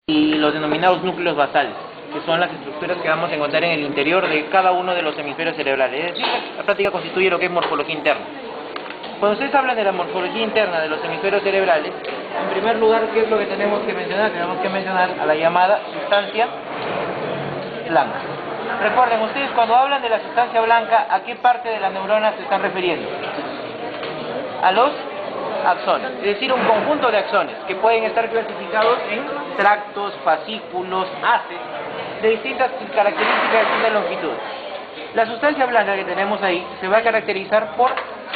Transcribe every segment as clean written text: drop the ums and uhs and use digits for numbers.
y los denominados núcleos basales, que son las estructuras que vamos a encontrar en el interior de cada uno de los hemisferios cerebrales. Es decir, la práctica constituye lo que es morfología interna. Cuando ustedes hablan de la morfología interna de los hemisferios cerebrales, en primer lugar, ¿qué es lo que tenemos que mencionar? Tenemos que mencionar a la llamada sustancia blanca. Recuerden, ustedes cuando hablan de la sustancia blanca, ¿a qué parte de la neurona se están refiriendo? A los axones, es decir, un conjunto de axones que pueden estar clasificados en tractos, fascículos, haces, de distintas características, de distintas longitudes. La sustancia blanca que tenemos ahí se va a caracterizar por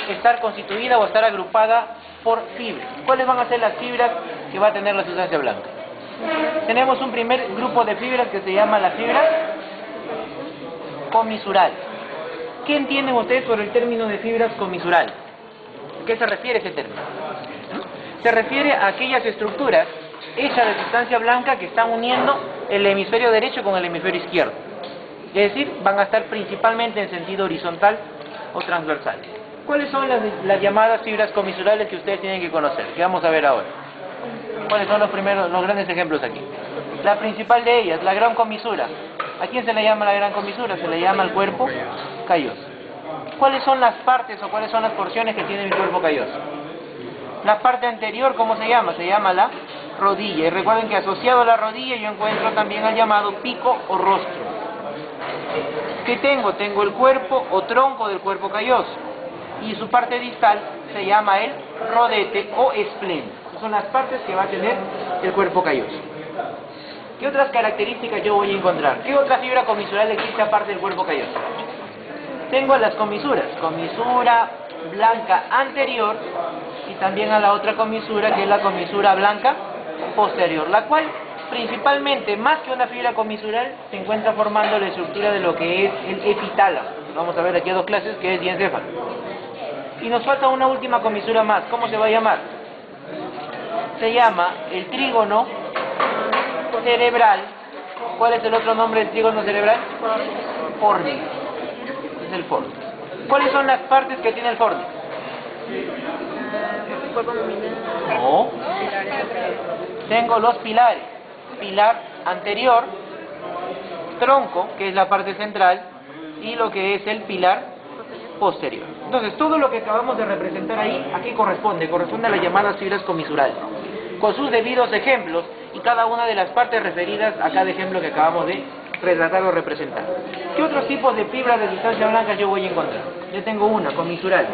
estar constituida o estar agrupada por fibras. ¿Cuáles van a ser las fibras que va a tener la sustancia blanca? Tenemos un primer grupo de fibras que se llama las fibras comisurales. ¿Qué entienden ustedes por el término de fibras comisurales? ¿A qué se refiere ese término? Se refiere a aquellas estructuras hechas de sustancia blanca que están uniendo el hemisferio derecho con el hemisferio izquierdo. Es decir, van a estar principalmente en sentido horizontal o transversal. ¿Cuáles son las llamadas fibras comisurales que ustedes tienen que conocer? Que vamos a ver ahora. ¿Cuáles son los grandes ejemplos aquí? La principal de ellas, la gran comisura. ¿A quién se le llama la gran comisura? Se le llama al cuerpo calloso. ¿Cuáles son las partes o cuáles son las porciones que tiene el cuerpo calloso? La parte anterior, ¿cómo se llama? Se llama la rodilla. Y recuerden que asociado a la rodilla yo encuentro también al llamado pico o rostro. ¿Qué tengo? Tengo el cuerpo o tronco del cuerpo calloso. Y su parte distal se llama el rodete o espleno. Son las partes que va a tener el cuerpo calloso. ¿Qué otras características yo voy a encontrar? ¿Qué otra fibra comisural existe aparte del cuerpo calloso? Tengo las comisuras, comisura blanca anterior y también a la otra comisura que es la comisura blanca posterior, la cual principalmente, más que una fibra comisural, se encuentra formando la estructura de lo que es el epitálamo. Vamos a ver aquí a dos clases que es diencéfalo. Y nos falta una última comisura más. ¿Cómo se va a llamar? Se llama el trígono cerebral. ¿Cuál es el otro nombre del trígono cerebral? Fórnix. Es el fórnix. ¿Cuáles son las partes que tiene el fórnix? No. Tengo los pilares. Pilar anterior, tronco, que es la parte central, y lo que es el pilar posterior. Entonces, todo lo que acabamos de representar ahí, ¿a qué corresponde? Corresponde a las llamadas fibras comisurales, con sus debidos ejemplos y cada una de las partes referidas a cada ejemplo que acabamos de retratar o representar. ¿Qué otros tipos de fibras de sustancia blanca yo voy a encontrar? Yo tengo una, comisural.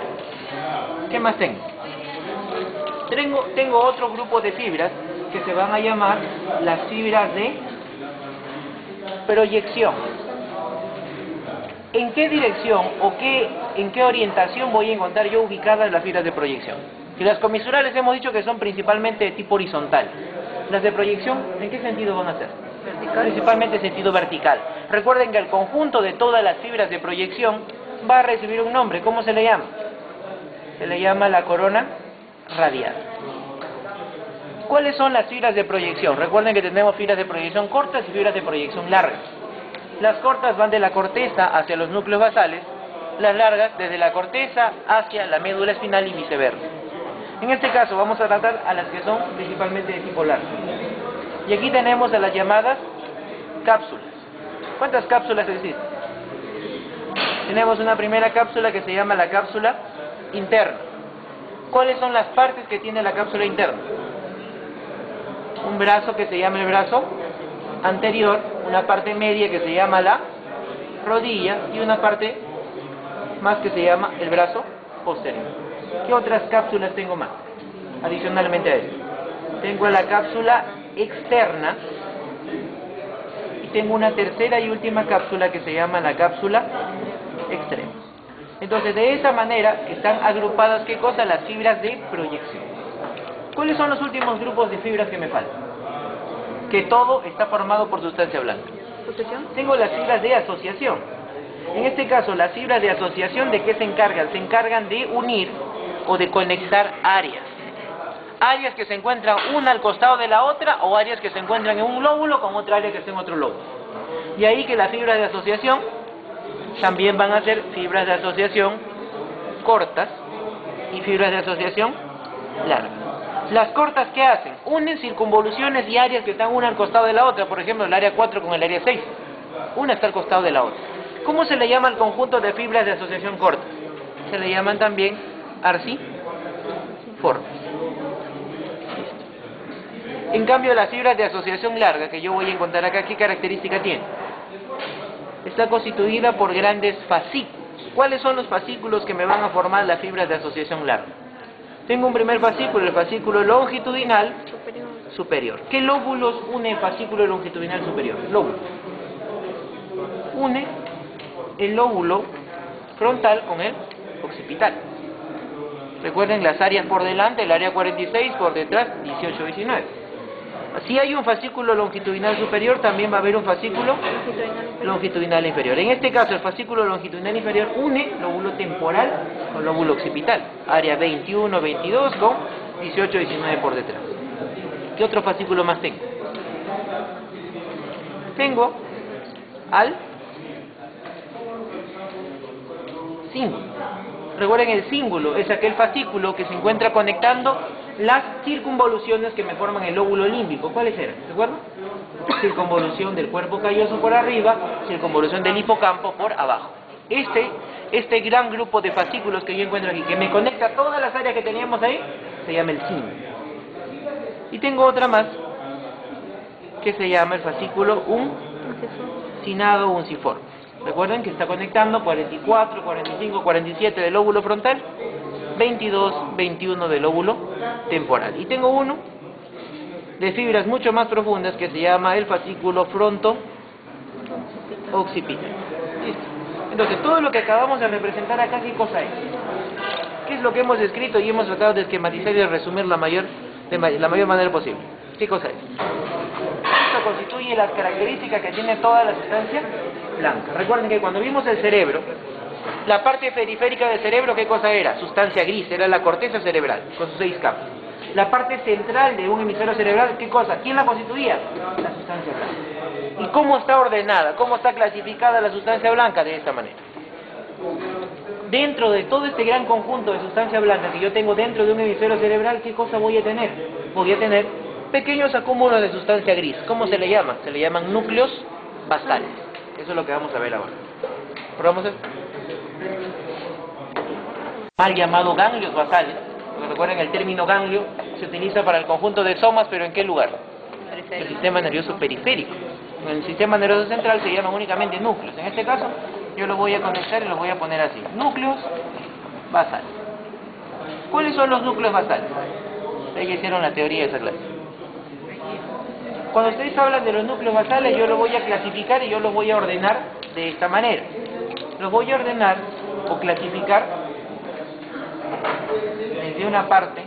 ¿Qué más tengo? Tengo otro grupo de fibras que se van a llamar las fibras de proyección. ¿En qué dirección o en qué orientación voy a encontrar yo ubicadas las fibras de proyección? Si las comisurales hemos dicho que son principalmente de tipo horizontal, las de proyección, ¿en qué sentido van a ser? Vertical. Principalmente en sentido vertical. Recuerden que el conjunto de todas las fibras de proyección va a recibir un nombre. ¿Cómo se le llama? Se le llama la corona radial. ¿Cuáles son las fibras de proyección? Recuerden que tenemos fibras de proyección cortas y fibras de proyección largas. Las cortas van de la corteza hacia los núcleos basales, las largas desde la corteza hacia la médula espinal y viceversa. En este caso vamos a tratar a las que son principalmente de tipo largo. Y aquí tenemos a las llamadas cápsulas. ¿Cuántas cápsulas existen? Tenemos una primera cápsula que se llama la cápsula interna. ¿Cuáles son las partes que tiene la cápsula interna? Un brazo que se llama el brazo anterior, una parte media que se llama la rodilla y una parte más que se llama el brazo posterior. ¿Qué otras cápsulas tengo más? Adicionalmente a esto. Tengo la cápsula externa y tengo una tercera y última cápsula que se llama la cápsula extrema. Entonces, de esa manera están agrupadas, ¿qué cosa? Las fibras de proyección. ¿Cuáles son los últimos grupos de fibras que me faltan? Que todo está formado por sustancia blanca. Tengo las fibras de asociación. En este caso, las fibras de asociación, ¿de qué se encargan? Se encargan de unir o de conectar áreas. Áreas que se encuentran una al costado de la otra o áreas que se encuentran en un lóbulo con otra área que está en otro lóbulo. Y ahí que las fibras de asociación también van a ser fibras de asociación cortas y fibras de asociación largas. Las cortas, ¿qué hacen? Unen circunvoluciones y áreas que están una al costado de la otra, por ejemplo, el área 4 con el área 6. Una está al costado de la otra. ¿Cómo se le llama al conjunto de fibras de asociación corta? Se le llaman también arciformes. En cambio, las fibras de asociación larga, que yo voy a encontrar acá, ¿qué característica tiene? Está constituida por grandes fascículos. ¿Cuáles son los fascículos que me van a formar las fibras de asociación larga? Tengo un primer fascículo, el fascículo longitudinal superior. ¿Qué lóbulos une el fascículo longitudinal superior? Lóbulos. Une el lóbulo frontal con el occipital. Recuerden las áreas por delante, el área 46, por detrás 18, 19. Si hay un fascículo longitudinal superior, también va a haber un fascículo longitudinal inferior. En este caso, el fascículo longitudinal inferior une lóbulo temporal con lóbulo occipital. Área 21, 22 con 18, 19 por detrás. ¿Qué otro fascículo más tengo? Tengo al cíngulo. Recuerden, el cíngulo es aquel fascículo que se encuentra conectando las circunvoluciones que me forman el lóbulo límbico. ¿Cuáles eran? ¿Se acuerdan? Circunvolución del cuerpo calloso por arriba, circunvolución del hipocampo por abajo. Este gran grupo de fascículos que yo encuentro aquí, que me conecta todas las áreas que teníamos ahí, se llama el cíngulo. Y tengo otra más, que se llama el fascículo uncinado unciforme. Recuerden que está conectando 44, 45, 47 del lóbulo frontal, 22, 21 del lóbulo temporal. Y tengo uno de fibras mucho más profundas que se llama el fascículo fronto-occipital. Listo. Entonces, todo lo que acabamos de representar acá, ¿qué cosa es? ¿Qué es lo que hemos escrito y hemos tratado de esquematizar y de resumir la mayor manera posible? ¿Qué cosa es? Esto constituye las características que tiene toda la sustancia blanca. Recuerden que cuando vimos el cerebro, la parte periférica del cerebro, ¿qué cosa era? Sustancia gris, era la corteza cerebral, con sus 6 capas. La parte central de un hemisferio cerebral, ¿qué cosa? ¿Quién la constituía? La sustancia blanca. ¿Y cómo está ordenada? ¿Cómo está clasificada la sustancia blanca? De esta manera. Dentro de todo este gran conjunto de sustancia blanca que yo tengo dentro de un hemisferio cerebral, ¿qué cosa voy a tener? Voy a tener pequeños acúmulos de sustancia gris. ¿Cómo se le llama? Se le llaman núcleos basales. Eso es lo que vamos a ver ahora. ¿Probamos esto? Mal llamado ganglios basales. Porque recuerden, el término ganglio se utiliza para el conjunto de somas, pero ¿en qué lugar? El sistema nervioso periférico. En el sistema nervioso central se llaman únicamente núcleos. En este caso, yo los voy a conectar y los voy a poner así. Núcleos basales. ¿Cuáles son los núcleos basales? Ustedes hicieron la teoría de esa clase. Cuando ustedes hablan de los núcleos basales, yo los voy a clasificar y yo los voy a ordenar de esta manera. Los voy a ordenar o clasificar desde una parte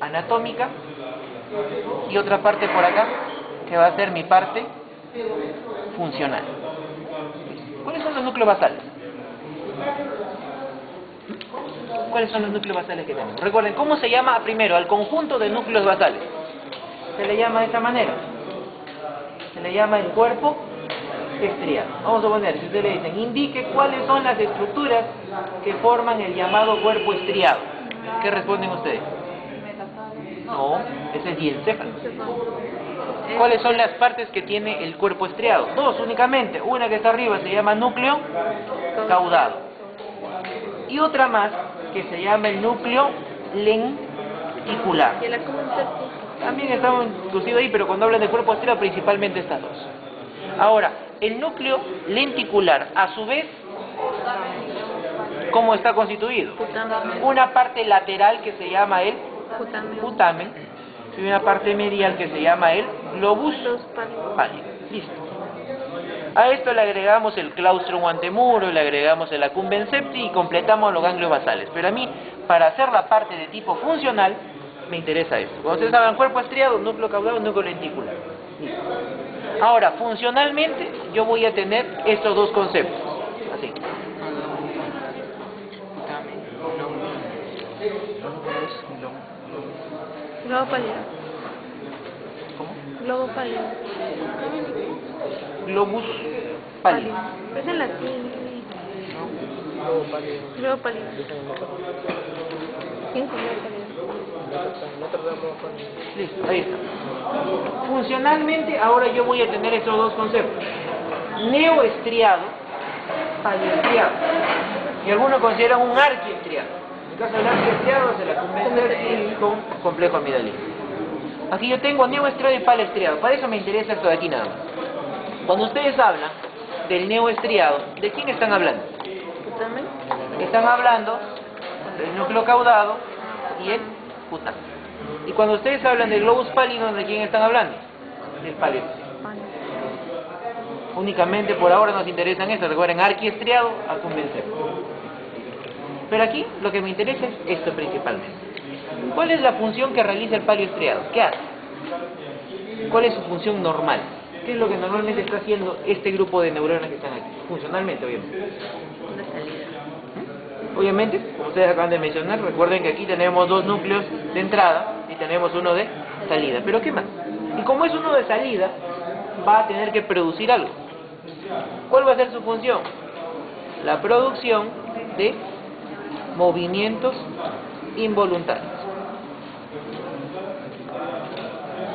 anatómica y otra parte por acá, que va a ser mi parte funcional. ¿Cuáles son los núcleos basales? ¿Cuáles son los núcleos basales que tenemos? Recuerden, ¿cómo se llama primero al conjunto de núcleos basales? Se le llama de esta manera. Se le llama el cuerpo estriado. Vamos a poner, si ustedes le dicen, indique cuáles son las estructuras que forman el llamado cuerpo estriado. ¿Qué responden ustedes? No, ese es diencéfalo. ¿Cuáles son las partes que tiene el cuerpo estriado? 2 únicamente. Una que está arriba se llama núcleo caudado. Y otra más que se llama el núcleo lenticular. También está inclusive ahí, pero cuando hablan de cuerpo estriado principalmente estas 2. Ahora, el núcleo lenticular, a su vez, ¿cómo está constituido? Una parte lateral que se llama el putamen y una parte medial que se llama el globus pálido. Listo. A esto le agregamos el claustrum antemuro, le agregamos el accumbens septi y completamos los ganglios basales. Pero a mí, para hacer la parte de tipo funcional, me interesa esto. Cuando ustedes hablan cuerpo estriado, núcleo caudado, núcleo lenticular. Listo. Ahora, funcionalmente, yo voy a tener estos 2 conceptos. Así. Globo pálido. ¿Cómo? Globo pálido. Globus pálido. Es en latín. Globo pálido. ¿Quién es el globo pálido? Listo, ahí está. Funcionalmente, ahora yo voy a tener estos dos conceptos. Neoestriado, palioestriado. Y algunos consideran un arquiestriado. En el caso del arquiestriado se la convence con complejo amidalino. Aquí yo tengo neoestriado y palestriado. Para eso me interesa esto de aquí nada más. Cuando ustedes hablan del neoestriado, ¿de quién están hablando? Están hablando del núcleo caudado y el pután. Y cuando ustedes hablan del globus pálido, ¿de quién están hablando? Del paleoestriado. Únicamente por ahora nos interesan eso, recuerden, arquiestriado a convencer. Pero aquí lo que me interesa es esto principalmente. ¿Cuál es la función que realiza el paleoestriado? ¿Qué hace? ¿Cuál es su función normal? ¿Qué es lo que normalmente está haciendo este grupo de neuronas que están aquí? Funcionalmente, obviamente. Una salida. Obviamente, como ustedes acaban de mencionar, recuerden que aquí tenemos dos núcleos de entrada y tenemos uno de salida. ¿Pero qué más? Y como es uno de salida, va a tener que producir algo. ¿Cuál va a ser su función? La producción de movimientos involuntarios.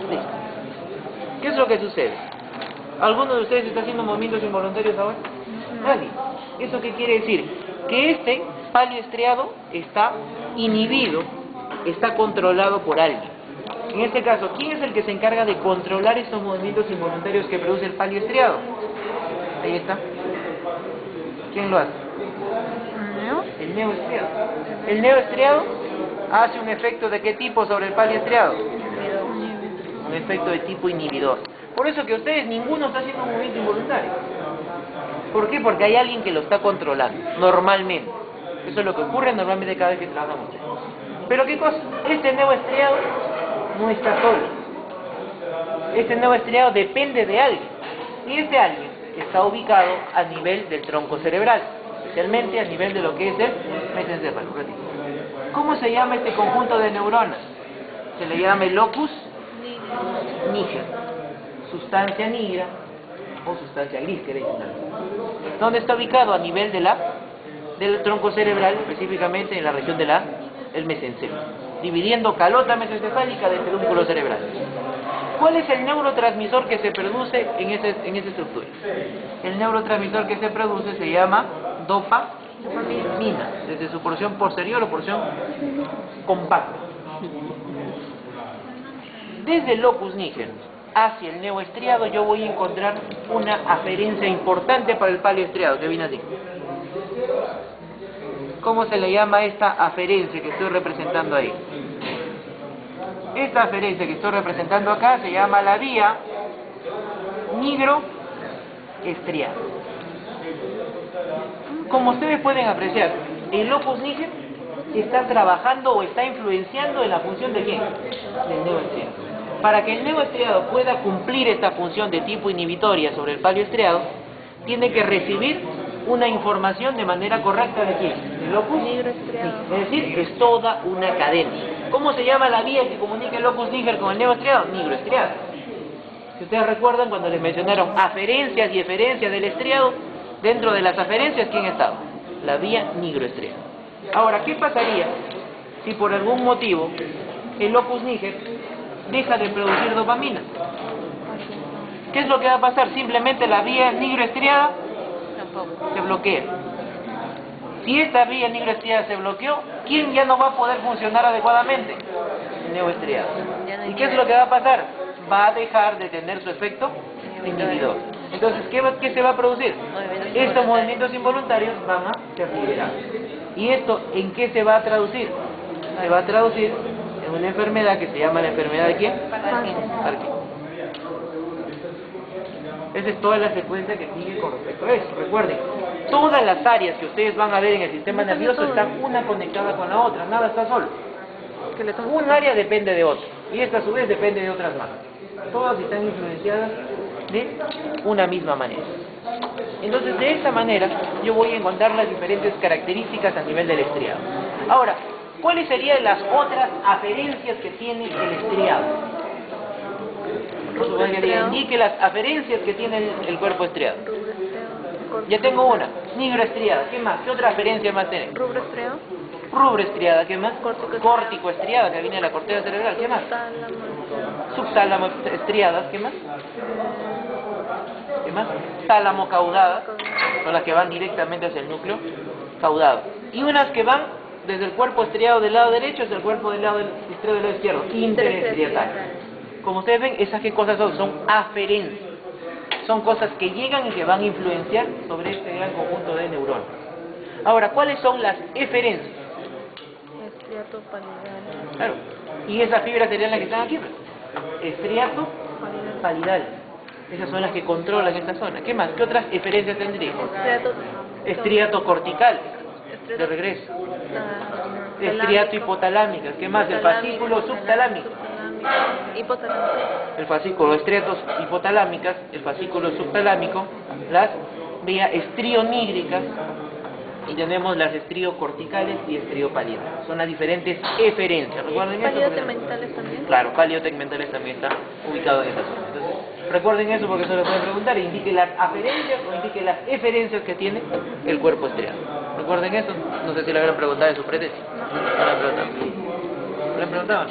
Listo. ¿Qué es lo que sucede? ¿Alguno de ustedes está haciendo movimientos involuntarios ahora? Nadie. ¿Eso qué quiere decir? Que este paleoestriado está inhibido, está controlado por alguien. En este caso, ¿quién es el que se encarga de controlar estos movimientos involuntarios que produce el paleoestriado? Ahí está. ¿Quién lo hace? El neoestriado. El neoestriado hace un efecto ¿de qué tipo sobre el paleoestriado? Un efecto de tipo inhibidor. Por eso que ustedes ninguno está haciendo un movimiento involuntario. ¿Por qué? Porque hay alguien que lo está controlando, normalmente. Eso es lo que ocurre normalmente cada vez que trabajamos. Pero ¿qué cosa? Este neoestriado no está solo. Este neoestriado depende de alguien. Y este alguien está ubicado a nivel del tronco cerebral, especialmente a nivel de lo que es el mesencéfalo. ¿Cómo se llama este conjunto de neuronas? Se le llama el locus niger, sustancia negra o sustancia gris, queréis decir. ¿Dónde está ubicado? A nivel de del tronco cerebral, específicamente en la región de el mesencéfalo, dividiendo calota mesencefálica del pedúnculo cerebral. ¿Cuál es el neurotransmisor que se produce en esa estructura? El neurotransmisor que se produce se llama dopamina, desde su porción posterior o porción compacta. Desde el locus niger hacia el neoestriado yo voy a encontrar una aferencia importante para el paleoestriado, que viene así. ¿Cómo se le llama esta aferencia que estoy representando ahí? Esta aferencia que estoy representando acá se llama la vía nigroestriada. Como ustedes pueden apreciar, el locus niger está trabajando o está influenciando en la función de ¿quién? Del neoestriado. Para que el neoestriado pueda cumplir esta función de tipo inhibitoria sobre el paleoestriado, tiene que recibir una información de manera correcta de quién? El locus nigroestriado. Es decir, es toda una cadena. ¿Cómo se llama la vía que comunica el locus niger con el neoestriado? Nigroestriado. Si ustedes recuerdan cuando les mencionaron aferencias y eferencias del estriado, dentro de las aferencias, ¿quién estaba? La vía nigroestriada. Ahora, ¿qué pasaría si por algún motivo el locus niger deja de producir dopamina? ¿Qué es lo que va a pasar? Simplemente la vía nigroestriada se bloquea. Si esta vía nigroestriada se bloqueó, ¿quién ya no va a poder funcionar adecuadamente? El neoestriado. ¿Y qué es lo que va a pasar? Va a dejar de tener su efecto inhibidor. Entonces, ¿qué se va a producir? Estos movimientos involuntarios van a ser liberados. ¿Y esto en qué se va a traducir? Se va a traducir en una enfermedad que se llama la enfermedad de ¿quién? Parkinson. Esa es toda la secuencia que sigue con respecto a eso. Recuerden, todas las áreas que ustedes van a ver en el sistema nervioso están una conectada con la otra, nada está solo. Un área depende de otra, y esta a su vez depende de otras más. Todas están influenciadas de una misma manera. Entonces, de esta manera, yo voy a encontrar las diferentes características a nivel del estriado. Ahora, ¿cuáles serían las otras aferencias que tiene el estriado? Indique las aferencias que tiene el cuerpo estriado. Ya tengo una, nigroestriada. ¿Qué más? ¿Qué otra aferencia más tiene? Rubro estriado. Rubroestriada, ¿qué más? Córtico-estriada. Córtico-estriada, que viene de la corteza cerebral, ¿qué más? Tálamo. Subtálamo-estriadas, ¿qué más? ¿Qué más? Tálamo-caudadas, son las que van directamente hacia el núcleo caudado. Y unas que van desde el cuerpo estriado del lado derecho hacia el cuerpo del lado estriado del lado izquierdo, interestriatal. Como ustedes ven, ¿esas qué cosas son? Son aferencias. Son cosas que llegan y que van a influenciar sobre este gran conjunto de neuronas. Ahora, ¿cuáles son las eferencias? Estriato palidal. Claro. Y esas fibras serían las que están aquí. Estriato palidal. Esas son las que controlan esta zona. ¿Qué más? ¿Qué otras eferencias tendríamos? Estriato cortical. De regreso. Estriato hipotalámicas. ¿Qué más? El fascículo subtalámico. Hipotalámico. El fascículo estriatos hipotalámicas, el fascículo subtalámico, las vías estrionígricas y tenemos las estriocorticales y estriopalidales. Son las diferentes eferencias. ¿Recuerden eso? Paliotegmentales también. Claro, paliotegmentales también está ubicado en esa zona. Entonces, recuerden eso porque eso lo pueden preguntar. Indique las aferencias o indique las eferencias que tiene el cuerpo estriado. ¿Recuerden eso? No sé si le habrán preguntado en su pretesis. No le han preguntado. ¿Le preguntaban?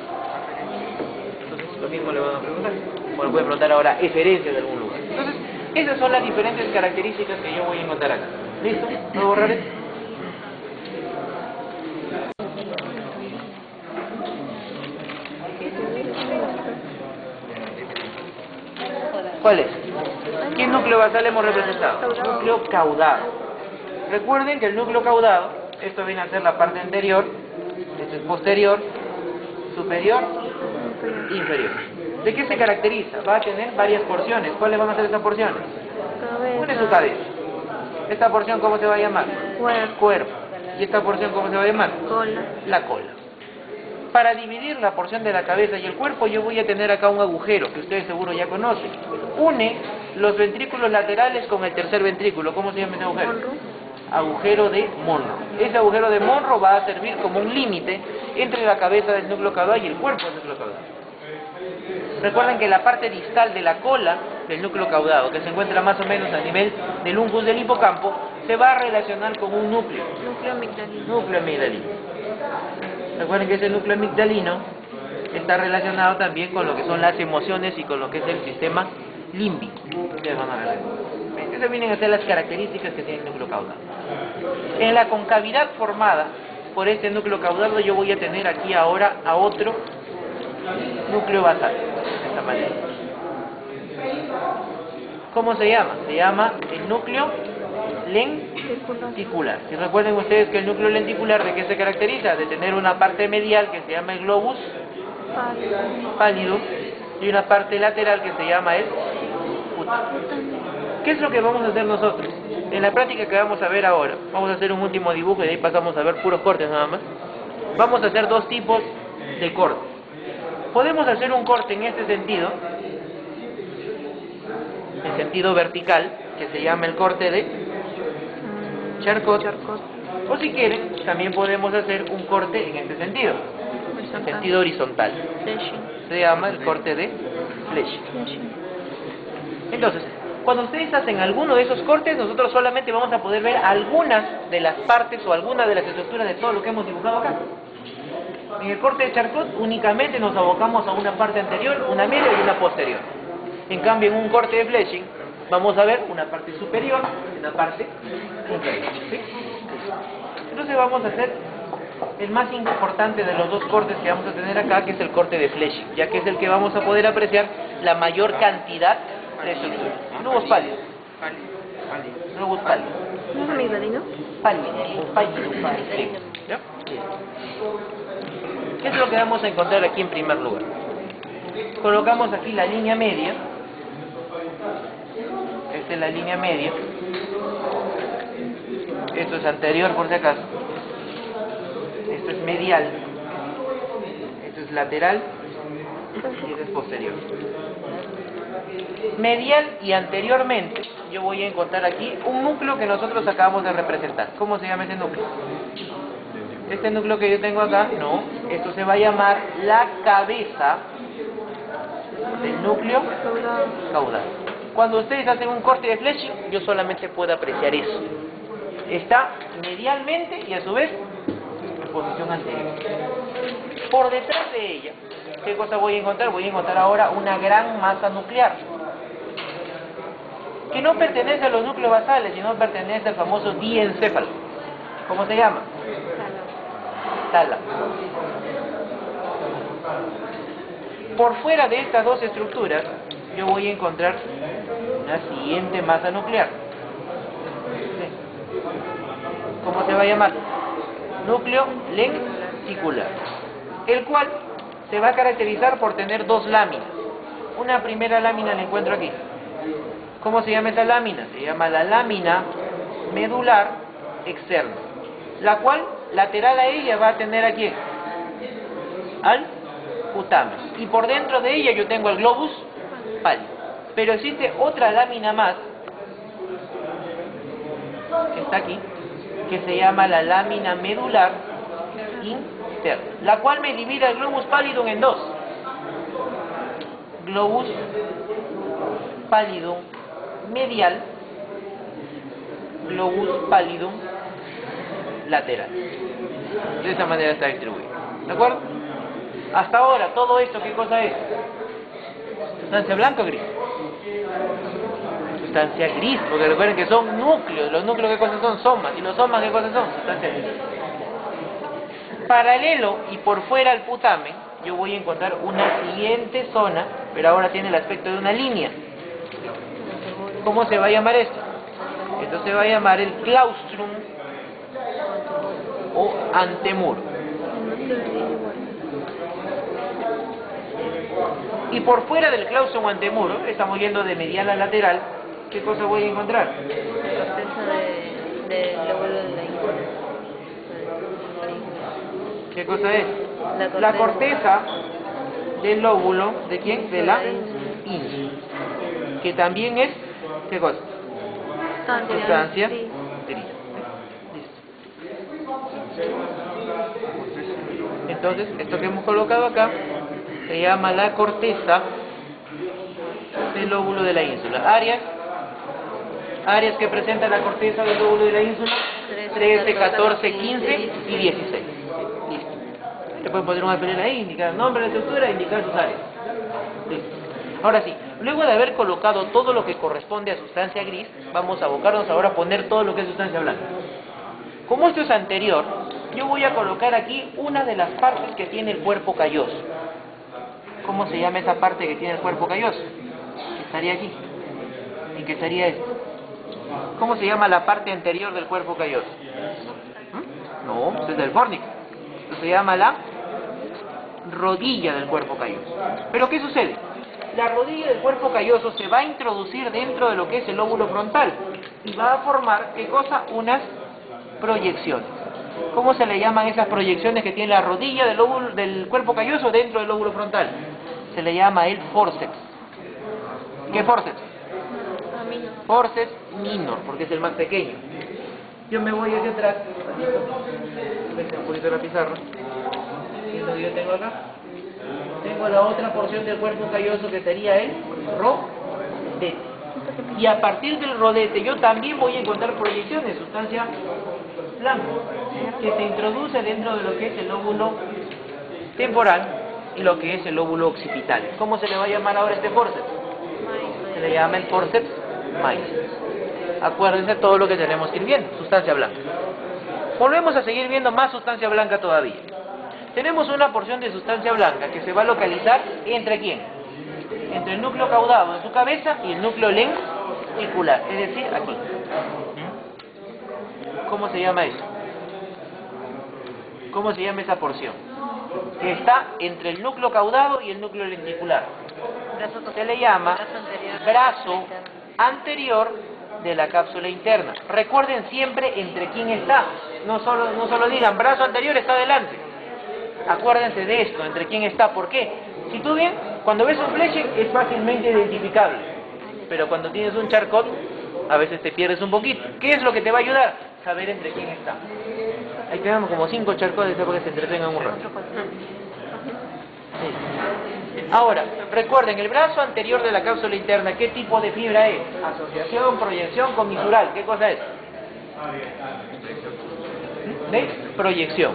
Lo mismo le van a preguntar. O le pueden preguntar ahora eferencias de algún lugar. Entonces, esas son las diferentes características que yo voy a encontrar acá. ¿Listo? ¿Puedo borrar esto? ¿Cuál es? ¿Qué núcleo basal hemos representado? Núcleo caudado. Recuerden que el núcleo caudado, esto viene a ser la parte anterior, esto es posterior, superior, inferior. ¿De qué se caracteriza? Va a tener varias porciones. ¿Cuáles van a ser esas porciones? Una es su cabeza. ¿Esta porción cómo se va a llamar? Cuerpo. ¿Y esta porción cómo se va a llamar? Cola. La cola. Para dividir la porción de la cabeza y el cuerpo yo voy a tener acá un agujero que ustedes seguro ya conocen. Une los ventrículos laterales con el tercer ventrículo. ¿Cómo se llama ese agujero? Agujero de Monro. Ese agujero de Monro va a servir como un límite entre la cabeza del núcleo caudal y el cuerpo del núcleo caudal. Recuerden que la parte distal de la cola del núcleo caudado, que se encuentra más o menos a nivel del umbus del hipocampo, se va a relacionar con un núcleo. Núcleo amigdalino. Núcleo amigdalino. Recuerden que ese núcleo amigdalino está relacionado también con lo que son las emociones y con lo que es el sistema límbico. Ustedes van a ver. Esas vienen a ser las características que tiene el núcleo caudado. En la concavidad formada por este núcleo caudado yo voy a tener aquí ahora a otro núcleo basal, de esta manera. ¿Cómo se llama? Se llama el núcleo lenticular. Y recuerden ustedes que el núcleo lenticular, ¿de qué se caracteriza? De tener una parte medial que se llama el globus pálido y una parte lateral que se llama el cutáneo. ¿Qué es lo que vamos a hacer nosotros? En la práctica que vamos a ver ahora, vamos a hacer un último dibujo y de ahí pasamos a ver puros cortes nada más. Vamos a hacer dos tipos de cortes. Podemos hacer un corte en este sentido, en sentido vertical, que se llama el corte de Charcot. O si quieren, también podemos hacer un corte en este sentido, en sentido horizontal. Se llama el corte de Flesching. Entonces, cuando ustedes hacen alguno de esos cortes, nosotros solamente vamos a poder ver algunas de las partes o algunas de las estructuras de todo lo que hemos dibujado acá. En el corte de Charcot únicamente nos abocamos a una parte anterior, una media y una posterior. En cambio, en un corte de Flesching vamos a ver una parte superior y una parte inferior. ¿Sí? Entonces vamos a hacer el más importante de los dos cortes que vamos a tener acá, que es el corte de Flesching, ya que es el que vamos a poder apreciar la mayor cantidad de estructuras. Globos pálidos. Globos pálidos. ¿No es amigdalino? Pálido. ¿Ya? ¿Qué es lo que vamos a encontrar aquí en primer lugar? Colocamos aquí la línea media. Esta es la línea media. Esto es anterior por si acaso. Esto es medial. Esto es lateral. Y esto es posterior. Medial y anteriormente yo voy a encontrar aquí un núcleo que nosotros acabamos de representar. ¿Cómo se llama ese núcleo? Este núcleo que yo tengo acá, no, esto se va a llamar la cabeza del núcleo caudal. Cuando ustedes hacen un corte de Flesching, yo solamente puedo apreciar eso. Está medialmente y a su vez posición anterior. Por detrás de ella, ¿qué cosa voy a encontrar? Voy a encontrar ahora una gran masa nuclear, que no pertenece a los núcleos basales, sino pertenece al famoso diencéfalo. ¿Cómo se llama? Tálamo. Por fuera de estas dos estructuras, yo voy a encontrar una siguiente masa nuclear. ¿Cómo se va a llamar? Núcleo lenticular, el cual se va a caracterizar por tener dos láminas. Una primera lámina la encuentro aquí. ¿Cómo se llama esta lámina? Se llama la lámina medular externa, la cual lateral a ella va a tener ¿a quién? Al putamen. Y por dentro de ella yo tengo el globus pálido. Pero existe otra lámina más, que está aquí, que se llama la lámina medular interna, la cual me divide el globus pallidum en dos. Globus pallidum medial, globus pallidum lateral. De esa manera está distribuido. ¿De acuerdo? Hasta ahora, todo esto, ¿qué cosa es? ¿Sustancia blanca o gris? Sustancia gris, porque recuerden que son núcleos. Los núcleos, ¿qué cosas son? Somas. ¿Y los somas, qué cosas son? Sustancia gris. Paralelo y por fuera al putamen, yo voy a encontrar una siguiente zona, pero ahora tiene el aspecto de una línea. ¿Cómo se va a llamar esto? Esto se va a llamar el claustrum o antemuro. Y por fuera del claustrum o antemuro, estamos yendo de medial a lateral, ¿qué cosa voy a encontrar? La corteza del lóbulo de la ínsula. ¿Qué cosa es? La corteza del lóbulo, ¿de quién? De la ínsula. Que también es, ¿qué cosa? Sustancia gris. Entonces, esto que hemos colocado acá se llama la corteza del lóbulo de la ínsula. Áreas que presenta la corteza del lóbulo de la ínsula: 13, 14, 15 y 16. Listo. Le pueden poner una pelea ahí, indicar el nombre de la estructura e indicar sus áreas. Listo. Ahora sí, luego de haber colocado todo lo que corresponde a sustancia gris, vamos a abocarnos ahora a poner todo lo que es sustancia blanca. Como esto es anterior, yo voy a colocar aquí una de las partes que tiene el cuerpo calloso. ¿Cómo se llama esa parte que tiene el cuerpo calloso? Que estaría aquí. ¿Y qué sería esto? ¿Cómo se llama la parte anterior del cuerpo calloso? No, este es del fórnico. Esto se llama la rodilla del cuerpo calloso. ¿Pero qué sucede? La rodilla del cuerpo calloso se va a introducir dentro de lo que es el lóbulo frontal y va a formar, ¿qué cosa? Unas proyecciones. ¿Cómo se le llaman esas proyecciones que tiene la rodilla del cuerpo calloso dentro del lóbulo frontal? Se le llama el forceps. ¿Qué forceps? Forceps minor, porque es el más pequeño. Yo me voy hacia atrás, un poquito la pizarra. ¿Qué es lo que yo tengo acá? Tengo la otra porción del cuerpo calloso que sería el rodete. Y a partir del rodete yo también voy a encontrar proyecciones, sustancia blanca, que se introduce dentro de lo que es el lóbulo temporal y lo que es el lóbulo occipital. ¿Cómo se le va a llamar ahora este forceps? Se le llama el forceps major. Acuérdense todo lo que tenemos que ir viendo, sustancia blanca. Volvemos a seguir viendo más sustancia blanca todavía. Tenemos una porción de sustancia blanca que se va a localizar ¿entre quién? Entre el núcleo caudado de su cabeza y el núcleo lenticular, es decir, aquí. ¿Cómo se llama eso? ¿Cómo se llama esa porción? Que está entre el núcleo caudado y el núcleo lenticular. Se le llama brazo anterior de la cápsula interna. Recuerden siempre entre quién está. No solo digan brazo anterior está delante. Acuérdense de esto, entre quién está. ¿Por qué? Si tú bien, cuando ves un fleche es fácilmente identificable, pero cuando tienes un charcot a veces te pierdes un poquito. ¿Qué es lo que te va a ayudar? Saber entre quién está. Ahí tenemos como 5 charcotes para que se entretengan un rato. Sí. Ahora, recuerden, el brazo anterior de la cápsula interna, ¿qué tipo de fibra es? Asociación, proyección, comisural. ¿Qué cosa es? de proyección.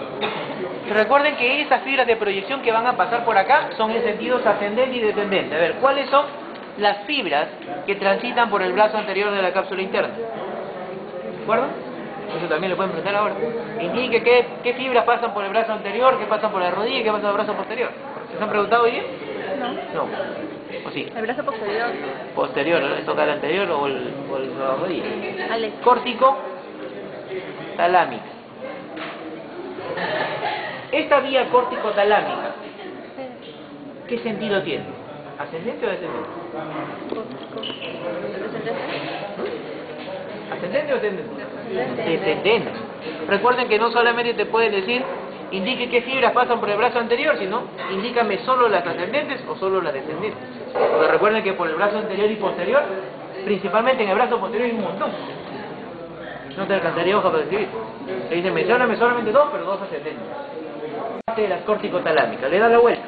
Recuerden que esas fibras de proyección que van a pasar por acá son en sentidos ascendente y descendente. A ver, ¿cuáles son las fibras que transitan por el brazo anterior de la cápsula interna? ¿De acuerdo? Eso también lo pueden preguntar ahora. Indique qué fibras pasan por el brazo anterior, qué pasan por la rodilla y qué pasa por el brazo posterior. ¿Se han preguntado hoy día? No. No. ¿O sí? El brazo posterior. Posterior, ¿no? ¿Le toca el anterior o la rodilla? Ale. Córtico talámica. Esta vía córtico-talámica, ¿qué sentido tiene? ¿Ascendente o descendente? ¿Ascendente o descendente? Descendente. Recuerden que no solamente te pueden decir, indique qué fibras pasan por el brazo anterior, sino indícame solo las ascendentes o solo las descendentes. Porque recuerden que por el brazo anterior y posterior, principalmente en el brazo posterior hay un montón. No te alcanzaría hoja para escribir. Le dicen, mencióname solamente dos, pero dos ascendentes. Parte de las córtico-talámicas. Le da la vuelta.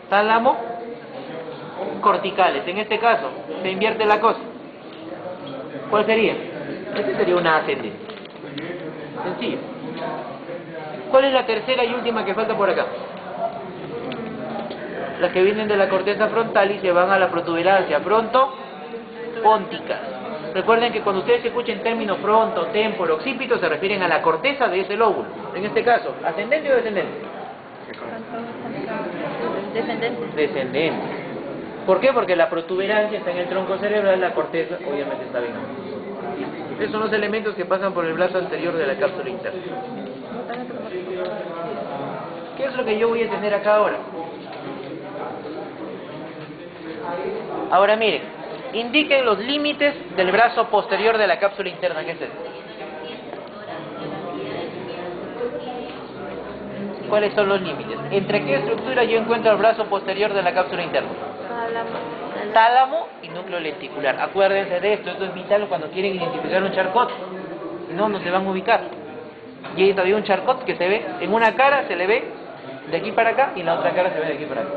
Tálamo corticales. En este caso, se invierte la cosa. ¿Cuál sería? Este sería una ascendente. Sencillo. ¿Cuál es la tercera y última que falta por acá? Las que vienen de la corteza frontal y se van a la protuberancia fronto-pónticas. Recuerden que cuando ustedes escuchen términos fronto, témporo, occipito, se refieren a la corteza de ese lóbulo. En este caso, ¿ascendente o descendente? Descendente. Descendente. ¿Por qué? Porque la protuberancia está en el tronco cerebral, la corteza obviamente está bien. Esos son los elementos que pasan por el brazo anterior de la cápsula interna. ¿Qué es lo que yo voy a tener acá ahora? Ahora miren, indiquen los límites del brazo posterior de la cápsula interna. ¿Qué es esto? ¿Cuáles son los límites? ¿Entre qué estructura yo encuentro el brazo posterior de la cápsula interna? Tálamo y núcleo lenticular. Acuérdense de esto es vital cuando quieren identificar un charcot. Si no, no se van a ubicar. Y hay todavía un charcot que se ve, en una cara se le ve de aquí para acá y en la otra cara se ve de aquí para acá.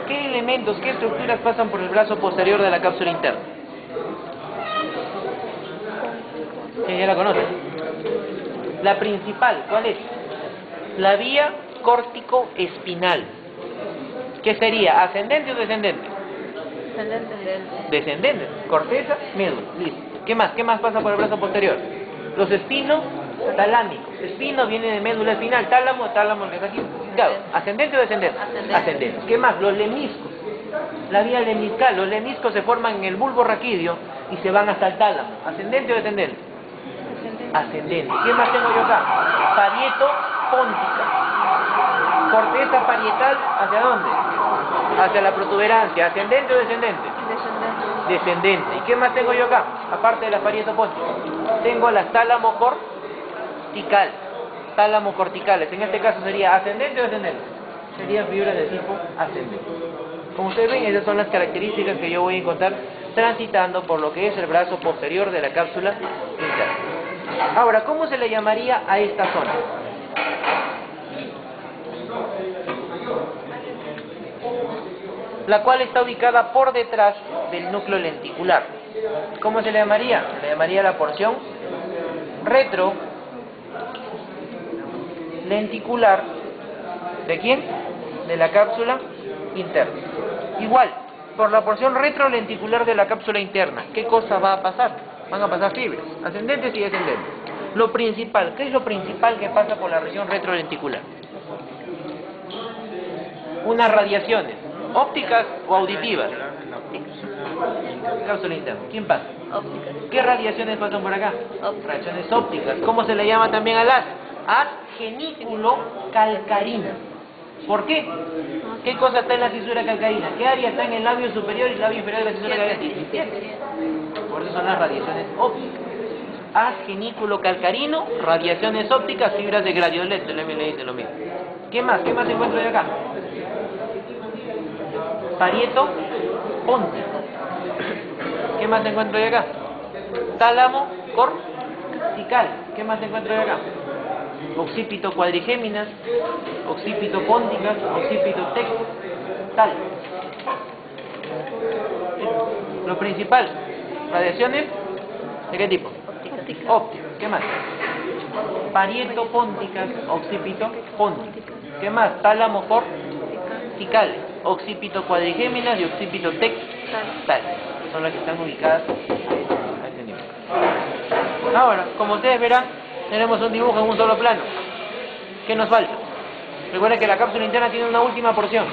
¿Qué elementos, qué estructuras pasan por el brazo posterior de la cápsula interna? ¿Ya la conocen? La principal, ¿cuál es? La vía córtico-espinal. ¿Qué sería? ¿Ascendente o descendente? Descendente. Descendente. Corteza, médula. Listo. ¿Qué más? ¿Qué más pasa por el brazo posterior? Los espinos talámicos. Espino viene de médula espinal. Tálamo el que está aquí. Claro. ¿Ascendente o descendente? Ascendente. ¿Qué más? Los lemniscos. La vía lemniscal. Los lemniscos se forman en el bulbo raquídeo y se van hasta el tálamo. ¿Ascendente o descendente? Ascendente. ¿Qué más tengo yo acá? Parieto póntica. Corteza parietal, ¿hacia dónde? Hacia la protuberancia. ¿Ascendente o descendente? Descendente. ¿Y qué más tengo yo acá? Aparte de las parieto pónticas. Tengo las tálamo corticales. En este caso sería ascendente o descendente. Serían fibras de tipo ascendente. Como ustedes ven, esas son las características que yo voy a encontrar transitando por lo que es el brazo posterior de la cápsula interna. Ahora, ¿cómo se le llamaría a esta zona? La cual está ubicada por detrás del núcleo lenticular. ¿Cómo se le llamaría? Se le llamaría la porción retrolenticular. ¿De quién? De la cápsula interna. Igual, por la porción retrolenticular de la cápsula interna, ¿qué cosa va a pasar? Van a pasar fibras, ascendentes y descendentes. Lo principal, ¿qué es lo principal que pasa por la región retrolenticular? Unas radiaciones, ópticas o auditivas. Cápsula interna. ¿Quién pasa? Ópticas. ¿Qué radiaciones pasan por acá? Ópticas. Radiaciones ópticas. ¿Cómo se le llama también al haz? Haz genículo calcarina. ¿Por qué? ¿Qué cosa está en la cisura calcarina? ¿Qué área está en el labio superior y el labio inferior de la cisura calcarina? Por eso son las radiaciones ópticas. Haz genículo calcarino, radiaciones ópticas, fibras de gradioleto. El ML dice lo mismo. ¿Qué más? ¿Qué más encuentro yo acá? Parieto póntico. ¿Qué más encuentro yo acá? Tálamo cortical. ¿Qué más encuentro yo acá? Occipito cuadrigéminas, occipito pónticas, occipito tectal. Lo principal, radiaciones ¿De qué tipo? Óptica. Óptica. ¿Qué más? Parietopónticas, occipitopónticas. ¿Qué más? Tálamo corticales, occipitocuadrigéminas y occipitotectales. Son las que están ubicadas a este nivel. Ahora, como ustedes verán, tenemos un dibujo en un solo plano. ¿Qué nos falta? Recuerden que la cápsula interna tiene una última porción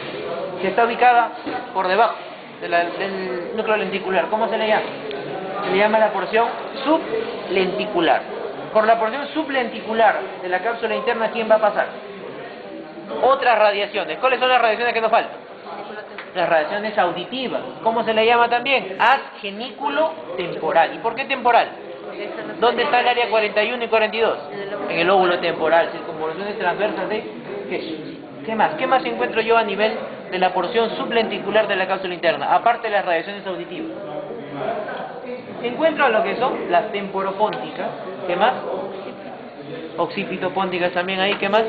que está ubicada por debajo del núcleo lenticular. ¿Cómo se le llama? Se le llama la porción sublenticular. Por la porción sublenticular de la cápsula interna, ¿quién va a pasar? Otras radiaciones. ¿Cuáles son las radiaciones que nos faltan? Las radiaciones auditivas. ¿Cómo se le llama también? Haz genículo temporal. ¿Y por qué temporal? ¿Dónde está el área 41 y 42? En el lóbulo temporal, circunvoluciones transversas de Hesche. ¿Qué más? ¿Qué más encuentro yo a nivel de la porción sublenticular de la cápsula interna? Aparte de las radiaciones auditivas. Encuentro lo que son las temporopónticas. ¿Qué más? Occipitopónticas también ahí. ¿Qué más?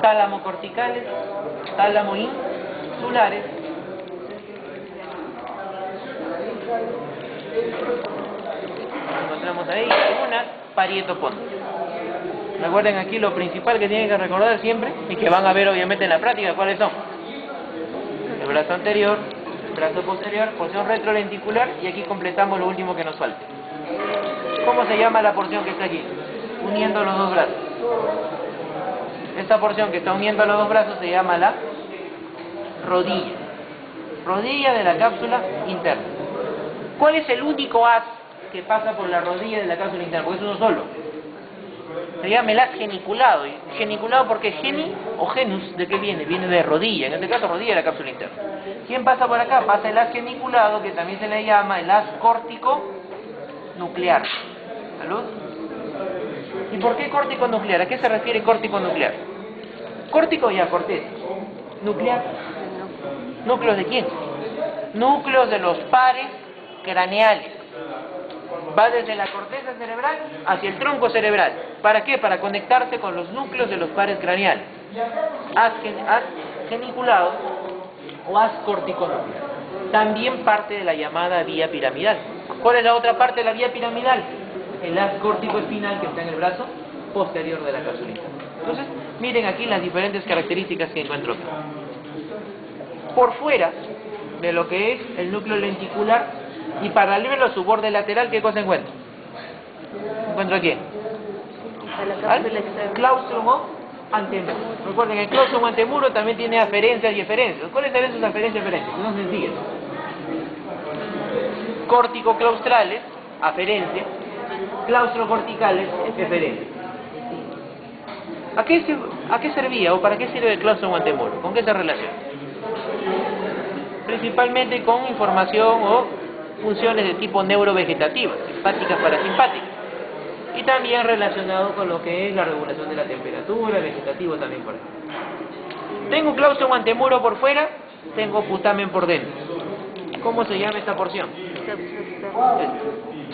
Tálamo corticales, tálamo insulares. Encontramos ahí algunas parietopónticas. Recuerden aquí lo principal que tienen que recordar siempre y que van a ver obviamente en la práctica cuáles son. El brazo anterior, el brazo posterior, porción retrolenticular y aquí completamos lo último que nos falta. ¿Cómo se llama la porción que está aquí? Uniendo los dos brazos. Esta porción que está uniendo los dos brazos se llama la rodilla. Rodilla de la cápsula interna. ¿Cuál es el único haz que pasa por la rodilla de la cápsula interna? Porque es uno solo. Se llama el haz geniculado. ¿Geniculado porque geni o genus de qué viene? Viene de rodilla. En este caso rodilla de la cápsula interna. ¿Quién pasa por acá? Pasa el haz geniculado, que también se le llama el haz córtico nuclear. ¿Salud? ¿Y por qué córtico nuclear? ¿A qué se refiere córtico nuclear? Córtico ya, corteza. Nuclear. ¿Núcleos de quién? Núcleos de los pares craneales. Va desde la corteza cerebral hacia el tronco cerebral. ¿Para qué? Para conectarse con los núcleos de los pares craneales. Haz geniculado o haz corticonuclear. También parte de la llamada vía piramidal. ¿Cuál es la otra parte de la vía piramidal? El haz córtico-espinal que está en el brazo posterior de la cápsula interna. Entonces, miren aquí las diferentes características que encuentro acá. Por fuera de lo que es el núcleo lenticular y paralelo a su borde lateral, ¿qué cosa encuentro? ¿Encuentro aquí? Al claustrum o antemuro. Recuerden, el claustrum antemuro también tiene aferencias y eferencias. ¿Cuáles serían sus aferencias y eferencias? Son sencillas. Córtico-claustrales, aferencia. Claustrocorticales, eferencia. ¿A qué servía o para qué sirve el claustrum antemuro? ¿Con qué se relaciona? Principalmente con información o funciones de tipo neurovegetativo, simpáticas, parasimpáticas. Y también relacionado con lo que es la regulación de la temperatura, vegetativo también por ahí. Tengo claustrum antemuro por fuera, tengo putamen por dentro. ¿Cómo se llama esta porción?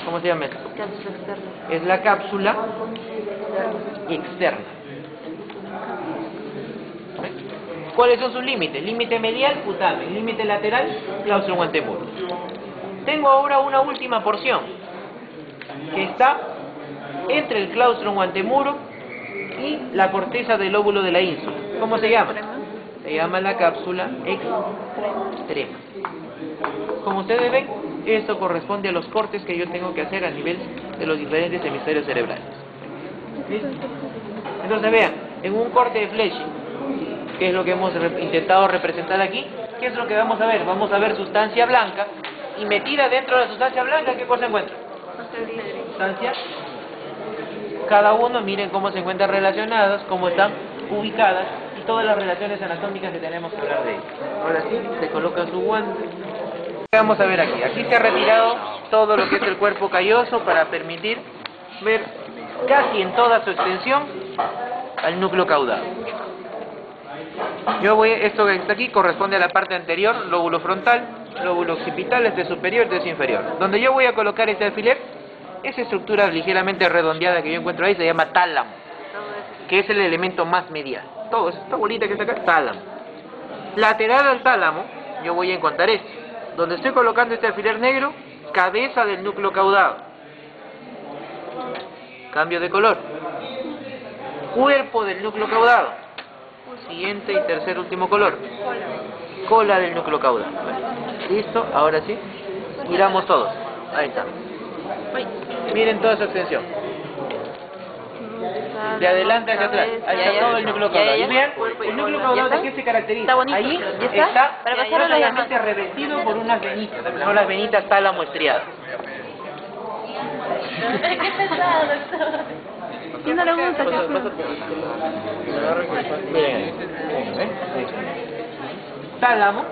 ¿Cómo se llama esto? Cápsula externa. Es la cápsula externa. ¿Cuáles son sus límites? Límite medial, putamen. Límite lateral, claustrum antemuro. Tengo ahora una última porción que está entre el claustrum antemuro y la corteza del lóbulo de la ínsula. ¿Cómo se llama? Se llama la cápsula extrema. Como ustedes ven, esto corresponde a los cortes que yo tengo que hacer a nivel de los diferentes hemisferios cerebrales. ¿Listo? Entonces vean, en un corte de Flesch, que es lo que hemos intentado representar aquí, ¿qué es lo que vamos a ver? Vamos a ver sustancia blanca, y metida dentro de la sustancia blanca, ¿qué cosa encuentra? Sustancia. Cada uno, miren cómo se encuentran relacionadas, cómo están ubicadas, y todas las relaciones anatómicas que tenemos que hablar de ellas. Ahora sí, se coloca su guante. Vamos a ver aquí. Aquí se ha retirado todo lo que es el cuerpo calloso para permitir ver casi en toda su extensión al núcleo caudado. Esto que está aquí corresponde a la parte anterior, lóbulo frontal, lóbulo occipital, este superior, este inferior. Donde yo voy a colocar este alfiler, esa estructura ligeramente redondeada que yo encuentro ahí se llama tálamo, que es el elemento más medial. Todo, esta bolita que está acá, tálamo. Lateral al tálamo, yo voy a encontrar esto. Donde estoy colocando este alfiler negro, cabeza del núcleo caudado. Cambio de color. Cuerpo del núcleo caudado. Siguiente y tercer último color. Cola del núcleo caudado. Listo, ahora sí. Miramos todos. Ahí está. Miren toda su extensión. De adelante hacia atrás. Ahí está todo el núcleo caudado. Y vean, el núcleo caudado de qué se caracteriza. Ahí está totalmente revestido por unas venitas. Son las venitas tálamo estriadas. Qué pesado, doctor. ¿Quién no le gusta? Miren ahí. Tálamo,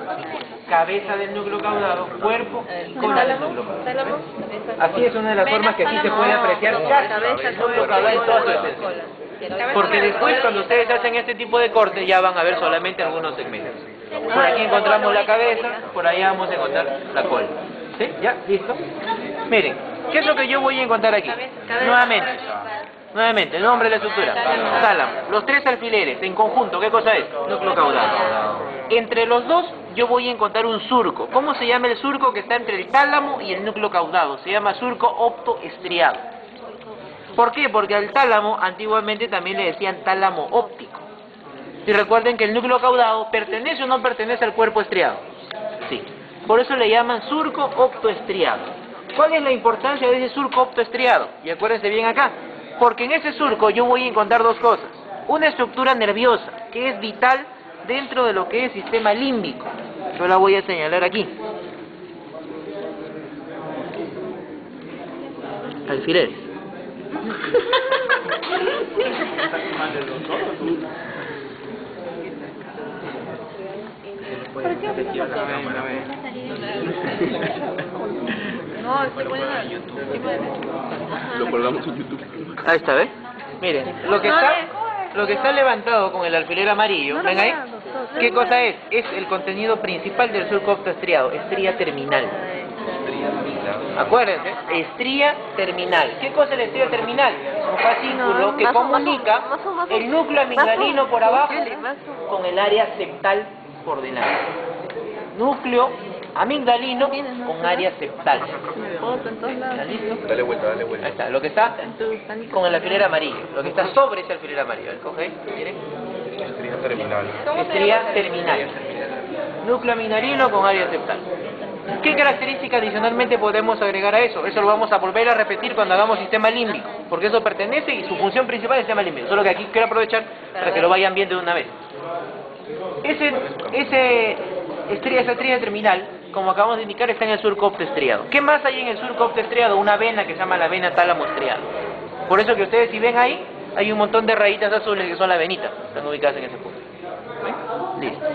cabeza del núcleo caudado, cuerpo y cola del núcleo caudado. Así es una de las formas que aquí se puede apreciar casi el núcleo caudado en toda su extensión. Porque después cuando ustedes hacen este tipo de corte ya van a ver solamente algunos segmentos. Por aquí encontramos la cabeza, por allá vamos a encontrar la cola. ¿Sí? ¿Ya? ¿Listo? Miren, ¿qué es lo que yo voy a encontrar aquí? Nuevamente, el nombre de la estructura. Tálamo. Los tres alfileres en conjunto, ¿qué cosa es? Núcleo caudado. Entre los dos yo voy a encontrar un surco. ¿Cómo se llama el surco que está entre el tálamo y el núcleo caudado? Se llama surco optoestriado. ¿Por qué? Porque al tálamo antiguamente también le decían tálamo óptico. Y recuerden que el núcleo caudado pertenece o no pertenece al cuerpo estriado. Sí. Por eso le llaman surco optoestriado. ¿Cuál es la importancia de ese surco optoestriado? Y acuérdense bien acá. Porque en ese surco yo voy a encontrar dos cosas. Una estructura nerviosa, que es vital dentro de lo que es sistema límbico. Yo la voy a señalar aquí. Alfileres. No, estoy poniendo en YouTube. Lo colgamos en YouTube. Ahí está, ¿ves? Miren, lo que está levantado con el alfiler amarillo, ¿ven ahí? ¿Qué cosa es? Es el contenido principal del surco optoestriado, estría terminal. Acuérdense, estría terminal. ¿Qué cosa es la estría terminal? Un fascículo que comunica el núcleo amigdalino por abajo con el área septal por delante. Núcleo amigdalino con área septal. ¿Está listo? Dale vuelta, dale vuelta. Ahí está, lo que está con el alfiler amarillo, lo que está sobre ese alfiler amarillo. ¿Coge? ¿Miren? Estría terminal. Estría terminal. Núcleo amigdalino con área septal. ¿Qué característica adicionalmente podemos agregar a eso? Eso lo vamos a volver a repetir cuando hagamos sistema límbico, porque eso pertenece y su función principal es el sistema límbico. Solo que aquí quiero aprovechar para que lo vayan viendo de una vez. Esa estría terminal, como acabamos de indicar, está en el surco optoestriado. ¿Qué más hay en el surco optoestriado? Una vena que se llama la vena tálamo estriado. Por eso que ustedes si ven ahí, hay un montón de rayitas azules que son las venitas, están ubicadas en ese punto. ¿Ven? Listo.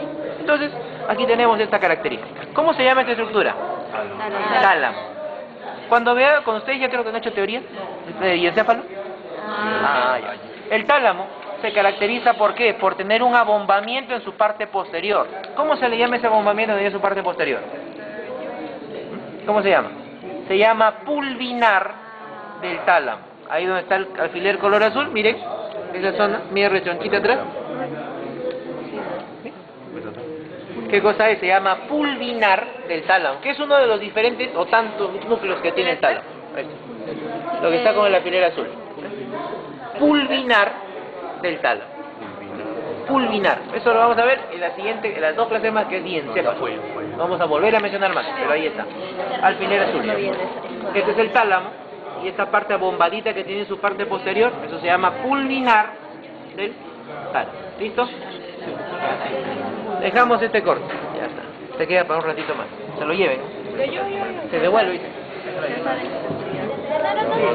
Entonces, aquí tenemos esta característica. ¿Cómo se llama esta estructura? Tálamo. Cuando ustedes ya creo que han hecho teoría y encéfalo. Ya. El tálamo se caracteriza ¿por qué? Por tener un abombamiento en su parte posterior. ¿Cómo se le llama ese abombamiento en su parte posterior? ¿Cómo se llama? Se llama pulvinar del tálamo. Ahí donde está el alfiler color azul, miren, esa zona, miren rechonchita atrás. ¿Qué cosa es? Se llama pulvinar del tálamo, que es uno de los diferentes o tantos núcleos que tiene el tálamo. Lo que está con el alfiler azul. Pulvinar del tálamo. Pulvinar. Eso lo vamos a ver en las dos clases más, que es diencéfalo. Vamos a volver a mencionar más, pero ahí está. Alfiler azul. Este es el tálamo. Y esta parte abombadita que tiene su parte posterior, eso se llama pulvinar del tálamo. ¿Listo? Dejamos este corte. Ya está. Se queda para un ratito más. Se lo lleven. Se devuelve, ¿viste?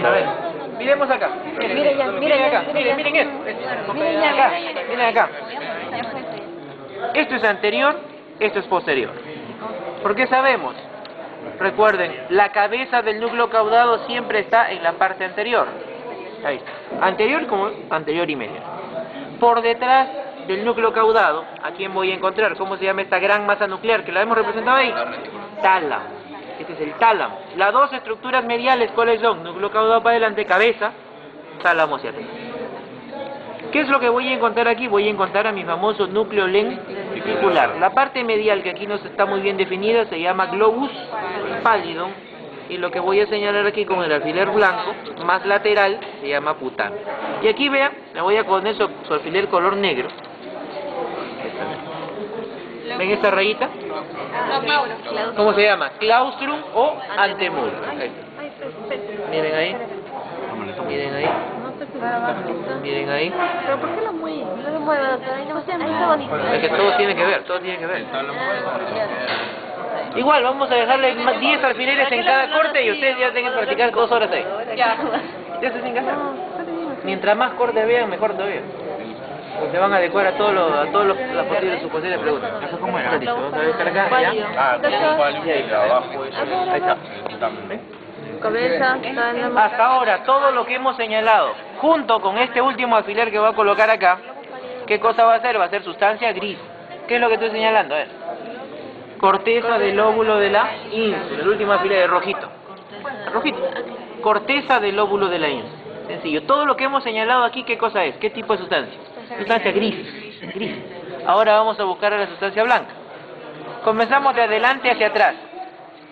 A ver. Miremos acá. Miren acá. Miren esto. Miren acá. Esto es anterior, esto es posterior. ¿Por qué sabemos? Recuerden, la cabeza del núcleo caudado siempre está en la parte anterior. Ahí está. Anterior como anterior y media. Por detrás del núcleo caudado, ¿a quién voy a encontrar? ¿Cómo se llama esta gran masa nuclear que la hemos representado ahí? Tálamo. Este es el tálamo. Las dos estructuras mediales, ¿cuáles son? Núcleo caudado para adelante, cabeza, tálamo hacia atrás. ¿Qué es lo que voy a encontrar aquí? Voy a encontrar a mi famoso núcleo lenticular. La parte medial, que aquí no está muy bien definida, se llama globus pallidum y lo que voy a señalar aquí con el alfiler blanco, más lateral, se llama putamio. Y aquí vean, me voy a poner su alfiler color negro. ¿Ven esta rayita? ¿Cómo se llama? Claustrum o antemuro. Miren ahí. Miren ahí. Miren ahí. ¿Pero por qué lo mueve? No lo mueve, doctor. Ahí está bonito. Es que todo tiene que ver, todo tiene que ver. Igual, vamos a dejarle 10 alfileres en cada corte y ustedes ya tienen que practicar 2 horas ahí. Ya. ¿Ya se hacen casa? Mientras más cortes vean, mejor todavía. Pues se van a adecuar a todos las posibles preguntas. ¿Eso cómo era? Listo, vamos a dejar acá, ¿ya? Ah, con value y abajo eso. Ahí está. Cabeza, Hasta ahora, todo lo que hemos señalado, junto con este último alfiler que voy a colocar acá, ¿qué cosa va a hacer? Va a ser sustancia gris. ¿Qué es lo que estoy señalando? A ver. Corteza del lóbulo de la ínsula. El último alfiler es rojito. Rojito. Corteza del lóbulo de la ínsula. Sencillo. Todo lo que hemos señalado aquí, ¿qué cosa es? ¿Qué tipo de sustancia? Sustancia gris. Gris. Ahora vamos a buscar a la sustancia blanca. Comenzamos de adelante hacia atrás.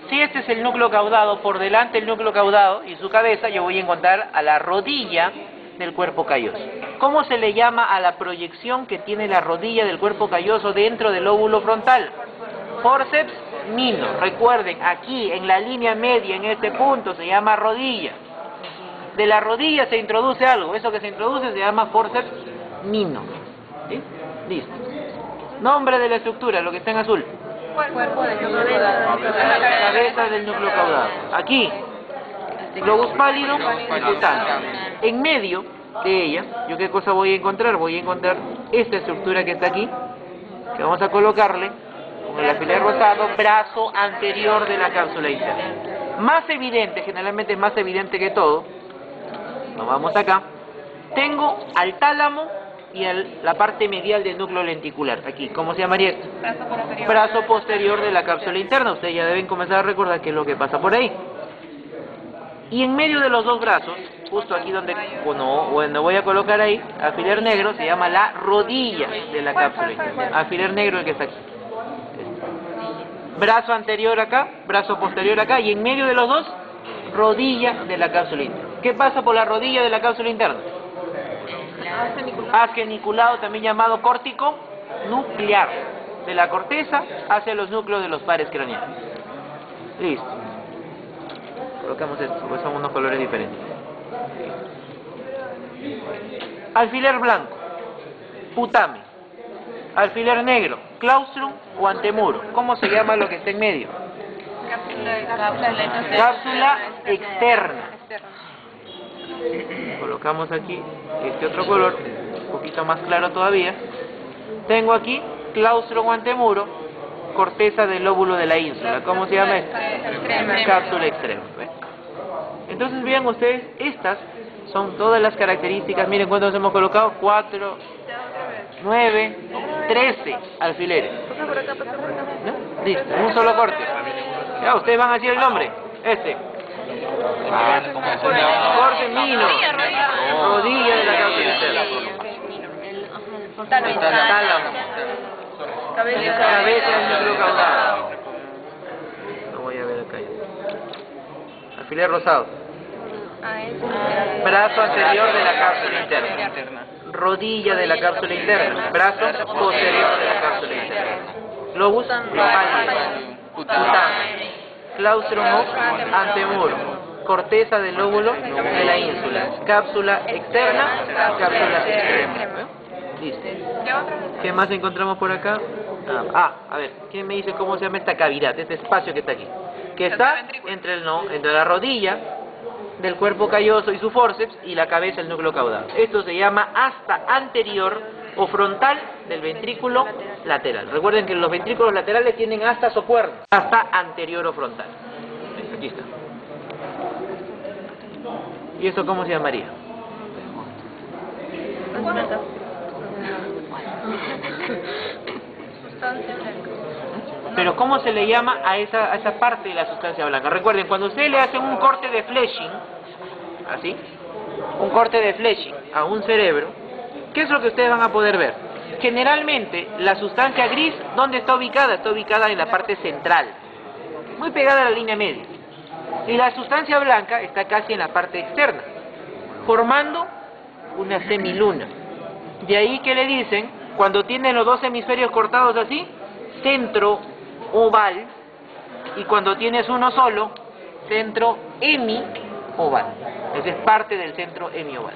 Si este es el núcleo caudado, por delante el núcleo caudado y su cabeza, yo voy a encontrar a la rodilla del cuerpo calloso. ¿Cómo se le llama a la proyección que tiene la rodilla del cuerpo calloso dentro del lóbulo frontal? Forceps minor. Recuerden, aquí en la línea media, en este punto, se llama rodilla. De la rodilla se introduce algo. Eso que se introduce se llama forceps minor. ¿Sí? Listo. Nombre de la estructura, lo que está en azul. Cuerpo de Cabeza del núcleo caudado. Aquí, globus pálido y cutáneo. En medio de ella, ¿yo qué cosa voy a encontrar? Voy a encontrar esta estructura que está aquí, que vamos a colocarle con el alfiler rosado, brazo anterior de la cápsula interna. Más evidente, generalmente es más evidente que todo, nos vamos acá, tengo al tálamo y la parte medial del núcleo lenticular. Aquí, ¿cómo se llamaría esto? Brazo posterior de la cápsula interna. Ustedes ya deben comenzar a recordar qué es lo que pasa por ahí. Y en medio de los dos brazos, justo aquí donde voy a colocar ahí, alfiler negro, se llama la rodilla de la cápsula interna. Alfiler negro el que está aquí. Brazo anterior acá, brazo posterior acá, y en medio de los dos, rodilla de la cápsula interna. ¿Qué pasa por la rodilla de la cápsula interna? Haz geniculado, también llamado córtico nuclear, de la corteza hacia los núcleos de los pares craneales. Listo. Colocamos esto, porque son unos colores diferentes. Alfiler blanco, putamio. Alfiler negro, claustrum o antemuro. ¿Cómo se llama lo que está en medio? Cápsula externa. Colocamos aquí este otro color, un poquito más claro todavía. Tengo aquí claustrum o antemuro, corteza del lóbulo de la ínsula. ¿Cómo se llama esto? Cápsula extrema. ¿Ves? Entonces vean ustedes, estas son todas las características. Miren cuántos hemos colocado: 4, 9, 13 alfileres. ¿No? Listo, un solo corte. Ya, ustedes van a decir el nombre. Este. Corte minor. Rodilla de la cápsula interna. Tálamo. Cabeza del núcleo caudado. Lo voy a ver acá ya. Alfiler rosado. Brazo anterior de la cápsula interna. Rodilla de la cápsula interna. Brazo posterior de la cápsula interna. Globus pálido. Putamio. Claustrum o antemuro. Corteza del lóbulo de la ínsula. Cápsula externa. Cápsula externa. Listo. ¿Qué más encontramos por acá? A ver, ¿quién me dice cómo se llama esta cavidad, este espacio que está aquí? Que está entre la rodilla del cuerpo calloso y su fórceps y la cabeza del núcleo caudado. Esto se llama asta anterior o frontal del ventrículo lateral. Recuerden que los ventrículos laterales tienen astas o cuernos. Asta anterior o frontal. Aquí está. ¿Y esto cómo se llamaría? Pero ¿cómo se le llama a esa parte de la sustancia blanca? Recuerden, cuando ustedes le hacen un corte de fleshing, así, un corte de fleshing a un cerebro, ¿qué es lo que ustedes van a poder ver? Generalmente, la sustancia gris, ¿dónde está ubicada? Está ubicada en la parte central, muy pegada a la línea media. Y la sustancia blanca está casi en la parte externa, formando una semiluna. De ahí que le dicen, cuando tienen los dos hemisferios cortados así, centro oval, y cuando tienes uno solo, centro hemioval. Ese es parte del centro hemioval.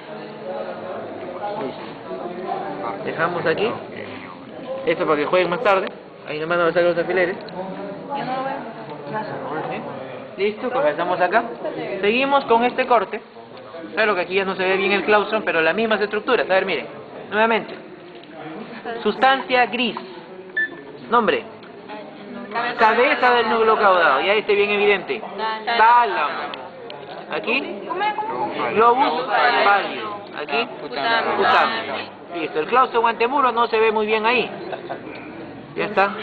Listo. Dejamos aquí. Esto para que jueguen más tarde. Ahí nomás nos sacan los alfileres. Listo, comenzamos acá. Seguimos con este corte. Claro que aquí ya no se ve bien el claustro, pero las mismas estructuras. A ver, miren. Nuevamente. Sustancia gris. Nombre. Cabeza del núcleo caudado. Ya esté bien evidente. Tálamo. Aquí. Globus pálido. Aquí. Putamen. Listo. El claustro guantemuro no se ve muy bien ahí. Ya está.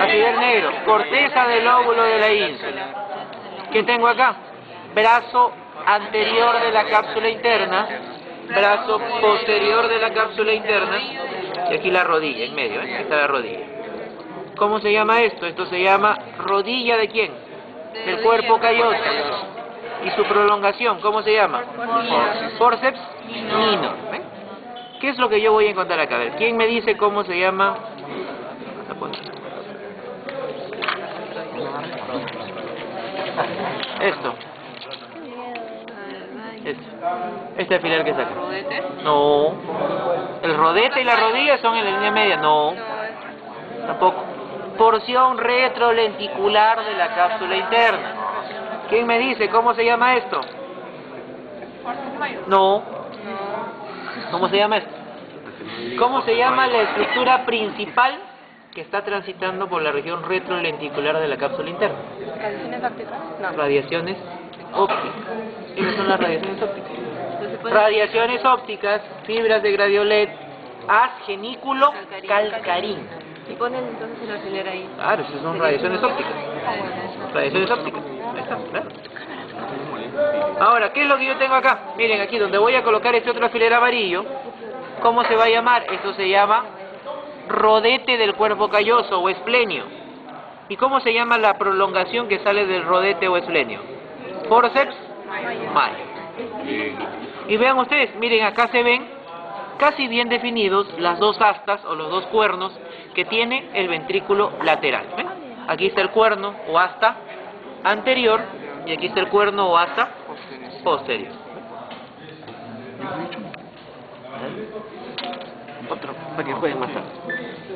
Alfiler negro. Corteza del óvulo de la ínsula. ¿Qué tengo acá? Brazo anterior de la cápsula interna. Brazo posterior de la cápsula interna. Y aquí la rodilla, en medio, ¿eh? Ahí está la rodilla. ¿Cómo se llama esto? Esto se llama rodilla ¿de quién? Del cuerpo calloso. ¿Y su prolongación? ¿Cómo se llama? Forceps minor. ¿Eh? ¿Qué es lo que yo voy a encontrar acá? A ver, ¿quién me dice cómo se llama? Esto. Este alfiler que saca. No. El rodete y la rodilla son en la línea media. No. Tampoco. Porción retrolenticular de la cápsula interna. ¿Quién me dice cómo se llama esto? No. ¿Cómo se llama esto? ¿Cómo se llama la estructura principal que está transitando por la región retrolenticular de la cápsula interna? ¿Radiaciones ópticas? No. Radiaciones ópticas. ¿Qué son las radiaciones ópticas? Radiaciones ópticas, fibras de gradiolet, haz genículo calcarín. Y ponen entonces el alfiler ahí. Claro, esas son radiaciones ópticas. Radiaciones ópticas. Ahí está, claro. Ahora, ¿qué es lo que yo tengo acá? Miren, aquí donde voy a colocar este otro alfiler amarillo, ¿cómo se va a llamar? Esto se llama rodete del cuerpo calloso o esplenio. ¿Y cómo se llama la prolongación que sale del rodete o esplenio? Forceps mayor. Y vean ustedes, miren, acá se ven casi bien definidos las dos astas o los dos cuernos que tiene el ventrículo lateral. ¿Ven? Aquí está el cuerno o asta anterior y aquí está el cuerno o asta posterior. Otro, para que jueguen más tarde.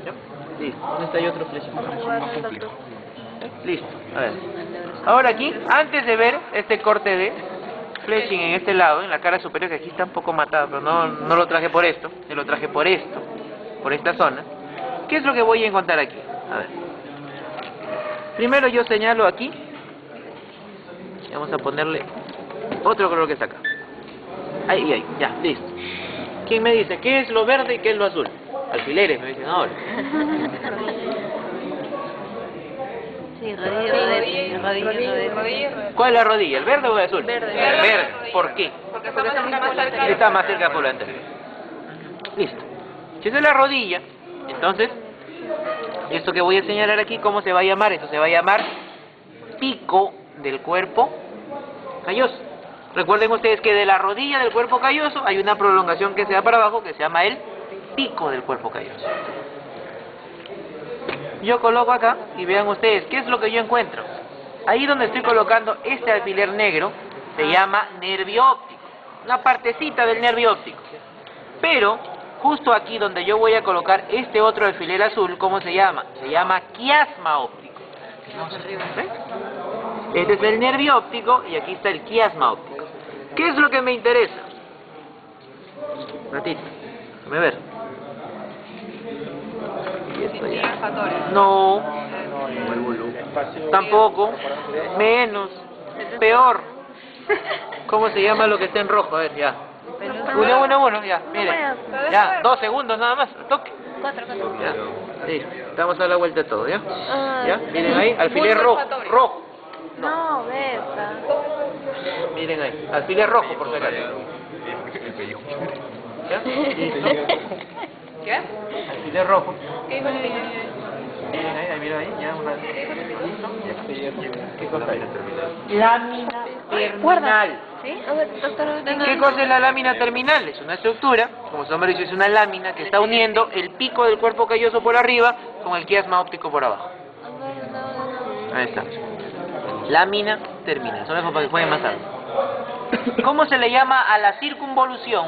¿Ya? Listo, ¿dónde está ahí otro flechito? Listo, a ver. Ahora aquí, antes de ver este corte de fleching en este lado, en la cara superior, que aquí está un poco matado, pero no lo traje por esto, lo traje por esto, por esta zona. ¿Qué es lo que voy a encontrar aquí? A ver. Primero yo señalo aquí. Y vamos a ponerle otro color que está acá. Ahí, ya, listo. ¿Quién me dice qué es lo verde y qué es lo azul? Alfileres, me dicen ahora. Sí, rodilla. ¿Cuál es la rodilla? ¿El verde o el azul? Verde. Verde. ¿Por qué? Porque Está más cerca por lo anterior. Listo. Si esa es la rodilla, entonces, esto que voy a señalar aquí, ¿cómo se va a llamar? Esto se va a llamar pico del cuerpo calloso. Recuerden ustedes que de la rodilla del cuerpo calloso hay una prolongación que se da para abajo que se llama el pico del cuerpo calloso. Yo coloco acá y vean ustedes, ¿qué es lo que yo encuentro? Ahí donde estoy colocando este alfiler negro se llama nervio óptico, una partecita del nervio óptico. Pero justo aquí donde yo voy a colocar este otro alfiler azul, ¿cómo se llama? Se llama quiasma óptico. ¿Ven? Este es el nervio óptico y aquí está el quiasma óptico. ¿Qué es lo que me interesa? Un ratito, déjame ver. No, tampoco, menos, peor. ¿Cómo se llama lo que está en rojo? A ver, ya. Uno, ya, miren. Ya, 2 segundos nada más, toque. 4. Ya, listo. Estamos a la vuelta de todo, ¿ya? ¿Ya? Miren ahí, alfiler rojo. No, besa. Miren ahí, alfiler rojo por si acaso. ¿Ya? ¿Listo? ¿Qué? Alfiler rojo. Miren ahí, miren ahí, ya un ratito. ¿Listo? ¿Qué cosa es? Lámina terminal. ¿Sí? A ver, doctor. ¿Qué cosa es la lámina terminal? Es una estructura, como su nombre dice, es una lámina que está uniendo el pico del cuerpo calloso por arriba con el quiasma óptico por abajo. Ahí está. Lámina terminal. Solo para que jueguen más tarde. ¿Cómo se le llama a la circunvolución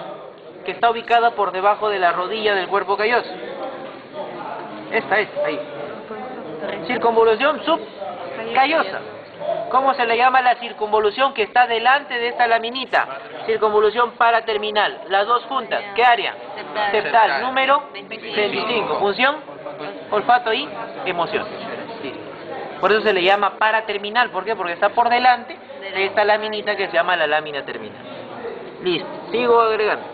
que está ubicada por debajo de la rodilla del cuerpo calloso? Esta es, ahí. Circunvolución subcallosa. ¿Cómo se le llama la circunvolución que está delante de esta laminita? Circunvolución paraterminal. Las dos juntas. ¿Qué área? Septal. Número 25. Función, olfato y emoción. Sí. Por eso se le llama paraterminal. ¿Por qué? Porque está por delante de esta laminita que se llama la lámina terminal. Listo. Sigo agregando.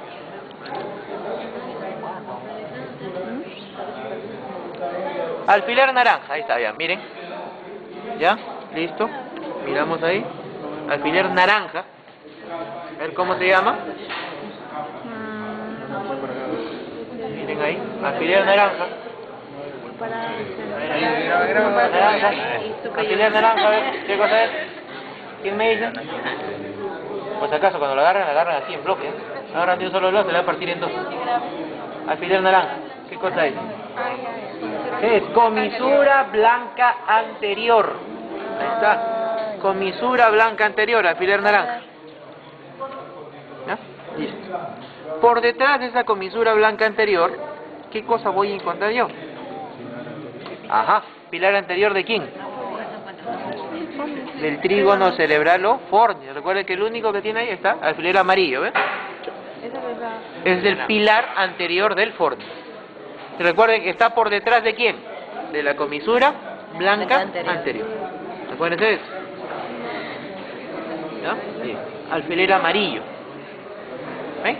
Alfiler naranja. Ahí está, ya. Miren. ¿Ya? ¿Listo? Miramos ahí. Alfiler naranja. A ver cómo se llama. Miren ahí. Alfiler naranja. Naranja. Alfiler naranja. A ver, ¿qué cosa es? ¿Quién me dice? Pues acaso cuando lo agarran así en bloque. Lo agarran de un solo lado, se le va a partir en dos. Alfiler naranja. ¿Qué cosa es? ¿Qué es? Comisura blanca anterior. Ahí está. Comisura blanca anterior, alfiler naranja. ¿Ya? Listo. Por detrás de esa comisura blanca anterior, ¿qué cosa voy a encontrar yo? Ajá. ¿Pilar anterior de quién? Del trígono cerebral o fornis. Recuerden que el único que tiene ahí está alfiler amarillo, ¿ves? Es el pilar anterior del fornis. Recuerden que está por detrás de quién? De la comisura blanca anterior. Recuerden eso. ¿Ya? Sí. Alfiler amarillo. ¿Ven?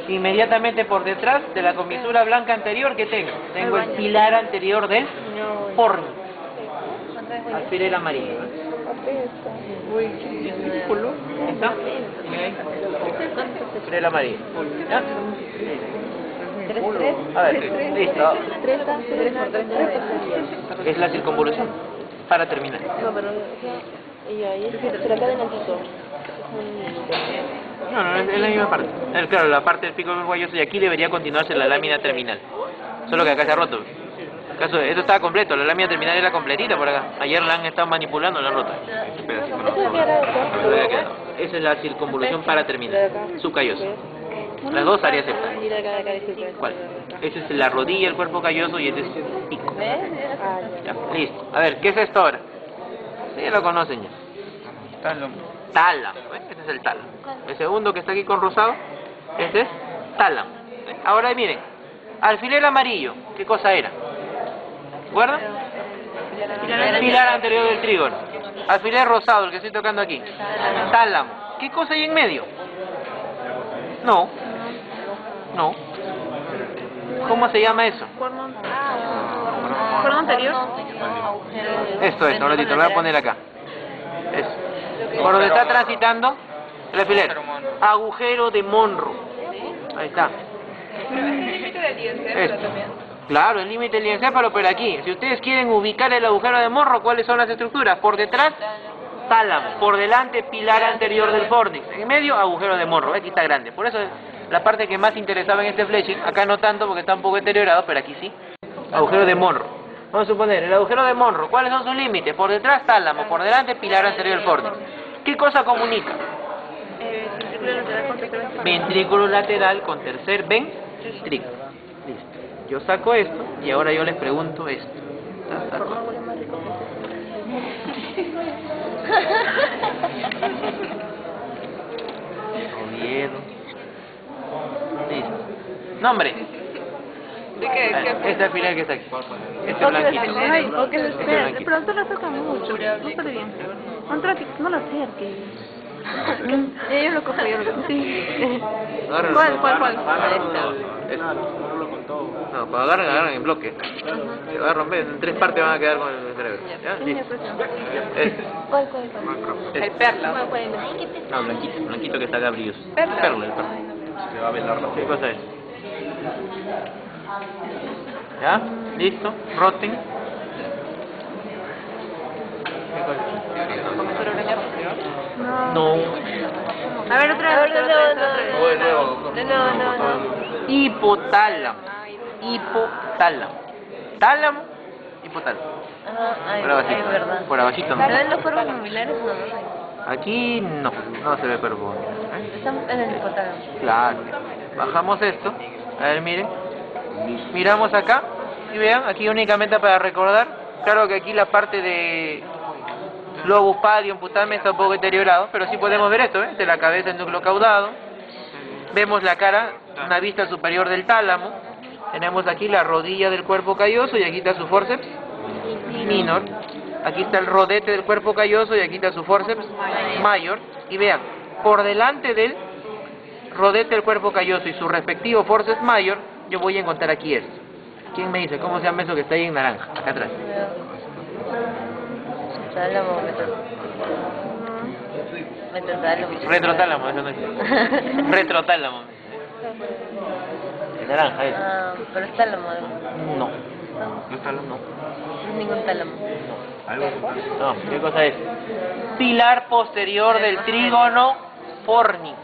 Inmediatamente por detrás de la comisura blanca anterior, ¿qué tengo? Tengo el pilar anterior del fornis. Alfiler amarillo. ¿Está? Alfiler amarillo. ¿Ya? A ver, listo. Es la circunvolución. Para terminar. No, pero se la queda en el pico. No, es la misma parte. Claro, la parte del pico del guayoso y aquí debería continuarse la lámina terminal. Solo que acá se ha roto. Esto estaba completo, la lámina terminal era completita por acá. Ayer la han estado manipulando, la han roto. Esa es la circunvolución para terminar. Subcalloso. Las dos áreas septales. ¿Cuál? Esa es la rodilla, el cuerpo calloso y ese es el pico. Ya, listo. A ver, ¿qué es esto ahora? Sí, ya lo conocen ya. Tálamo. Ese es el tálamo. El segundo que está aquí con rosado, ese es tálamo. Ahora miren, alfiler amarillo, ¿qué cosa era? ¿Recuerdan? Pilar anterior del trígono. Alfiler rosado, el que estoy tocando aquí. Tálamo. ¿Qué cosa hay en medio? No. ¿Cómo se llama eso? ¿Cuerno anterior? Esto es, un ratito, lo voy a poner acá. Eso. Por donde está transitando el alfiler. Agujero de Monro. Ahí está. Esto. Claro, el límite del diencéfalo, pero aquí, si ustedes quieren ubicar el agujero de Monro, ¿cuáles son las estructuras? Por detrás, tálamo. Por delante, pilar anterior del fornix. En medio, agujero de Monro. Aquí está grande. Por eso es la parte que más interesaba en este fleching. Acá no tanto porque está un poco deteriorado, pero aquí sí. Agujero de Monro. Vamos a suponer, el agujero de Monro, ¿cuáles son sus límites? Por detrás, tálamo. Por delante, pilar anterior del fornix. ¿Qué cosa comunica? Ventrículo lateral con tercer ventrículo. Listo. Yo saco esto y ahora yo les pregunto esto. Saco. Oviedo. Listo. Nombre. ¿De qué? Este alfiler que está aquí. Este blanquito. Ay, porque pero tú lo acercas mucho. No sale bien. No lo acerques. Yo lo cojo, yo lo cojo. Sí. ¿Cuál? No, cuando agarran en bloque. Se va a romper, en tres partes van a quedar con el cerebro. ¿Ya? Listo. ¿Cuál? El perla. No, blanquito que está acá brilloso. Perla, el perla. Se va a velar. ¿Qué cosa es? ¿Ya? ¿Listo? Roten. No. A ver, otra vez. No. Hipotálamo. Hipotálamo. Tálamo, hipotálamo. Por abajito. Es verdad. Por abajito, ¿no? ¿Pero en los cuerpos mamilares no? Aquí no se ve cuerpo. Están en el hipotálamo. Claro. Bajamos esto. A ver, miren. Miramos acá. Y vean, aquí únicamente para recordar. Claro que aquí la parte de lobus pallidum, putamen está un poco deteriorado, pero sí podemos ver esto, ¿eh? De la cabeza el núcleo caudado. Vemos la cara, una vista superior del tálamo. Tenemos aquí la rodilla del cuerpo calloso y aquí está su forceps minor. Aquí está el rodete del cuerpo calloso y aquí está su forceps mayor. Y vean, por delante del rodete del cuerpo calloso y su respectivo forceps mayor, yo voy a encontrar aquí esto. ¿Quién me dice cómo se llama eso que está ahí en naranja, acá atrás? Tálamo, metrotálamo. Retrotálamo, eso no es. Retrotálamo. El naranja es. Ah, pero es tálamo. No. ¿No es tálamo? No. No es ningún tálamo. No, ¿qué cosa es? Pilar posterior del trígono fornix.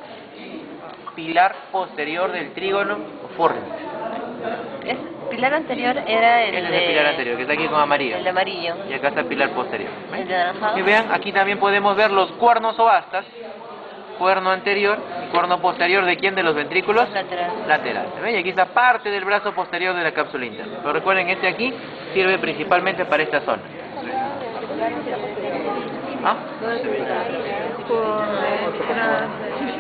Pilar posterior del trígono fornix. Pilar anterior era el Ese es el pilar anterior, que está aquí con amarillo. El de amarillo. Y acá está el pilar posterior. El de naranjado. Y vean, aquí también podemos ver los cuernos o astas. Cuerno anterior y cuerno posterior de quién, de los ventrículos laterales. ¿Ven? Y aquí está parte del brazo posterior de la cápsula interna. Pero recuerden, este aquí sirve principalmente para esta zona. ¿Ah?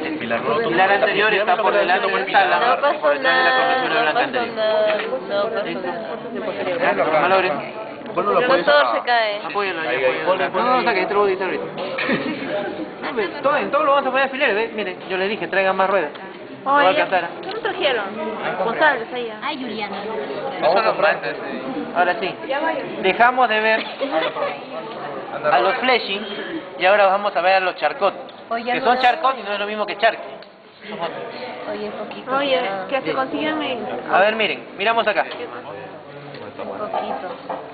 El pilar anterior está por delante del tálamo, No pasó por detrás de la comisura nada, blanca anterior. no pasó nada. ¿Ya? Malogren. Bueno, lo El puedes motor se cae. Apóyenlo ahí, Ahí, apóyenlo. ponle. No, saque, yo te lo voy a editar ahorita. No, pues, en todo lo vamos a poner alfileres, ¿ves? Miren, yo les dije, traigan más ruedas. No va a Oye, alcanzar. ¿qué no trajeron? Responsables ahí. Ay, Juliana. No son los plantes. Ahora sí, dejamos de ver a los fleshing y ahora vamos a ver a los charcot. Oye, Que son charcot y no es lo mismo que charque. Oye, poquito. Oye, que se consigan A ver, miren, miramos acá. Poquito.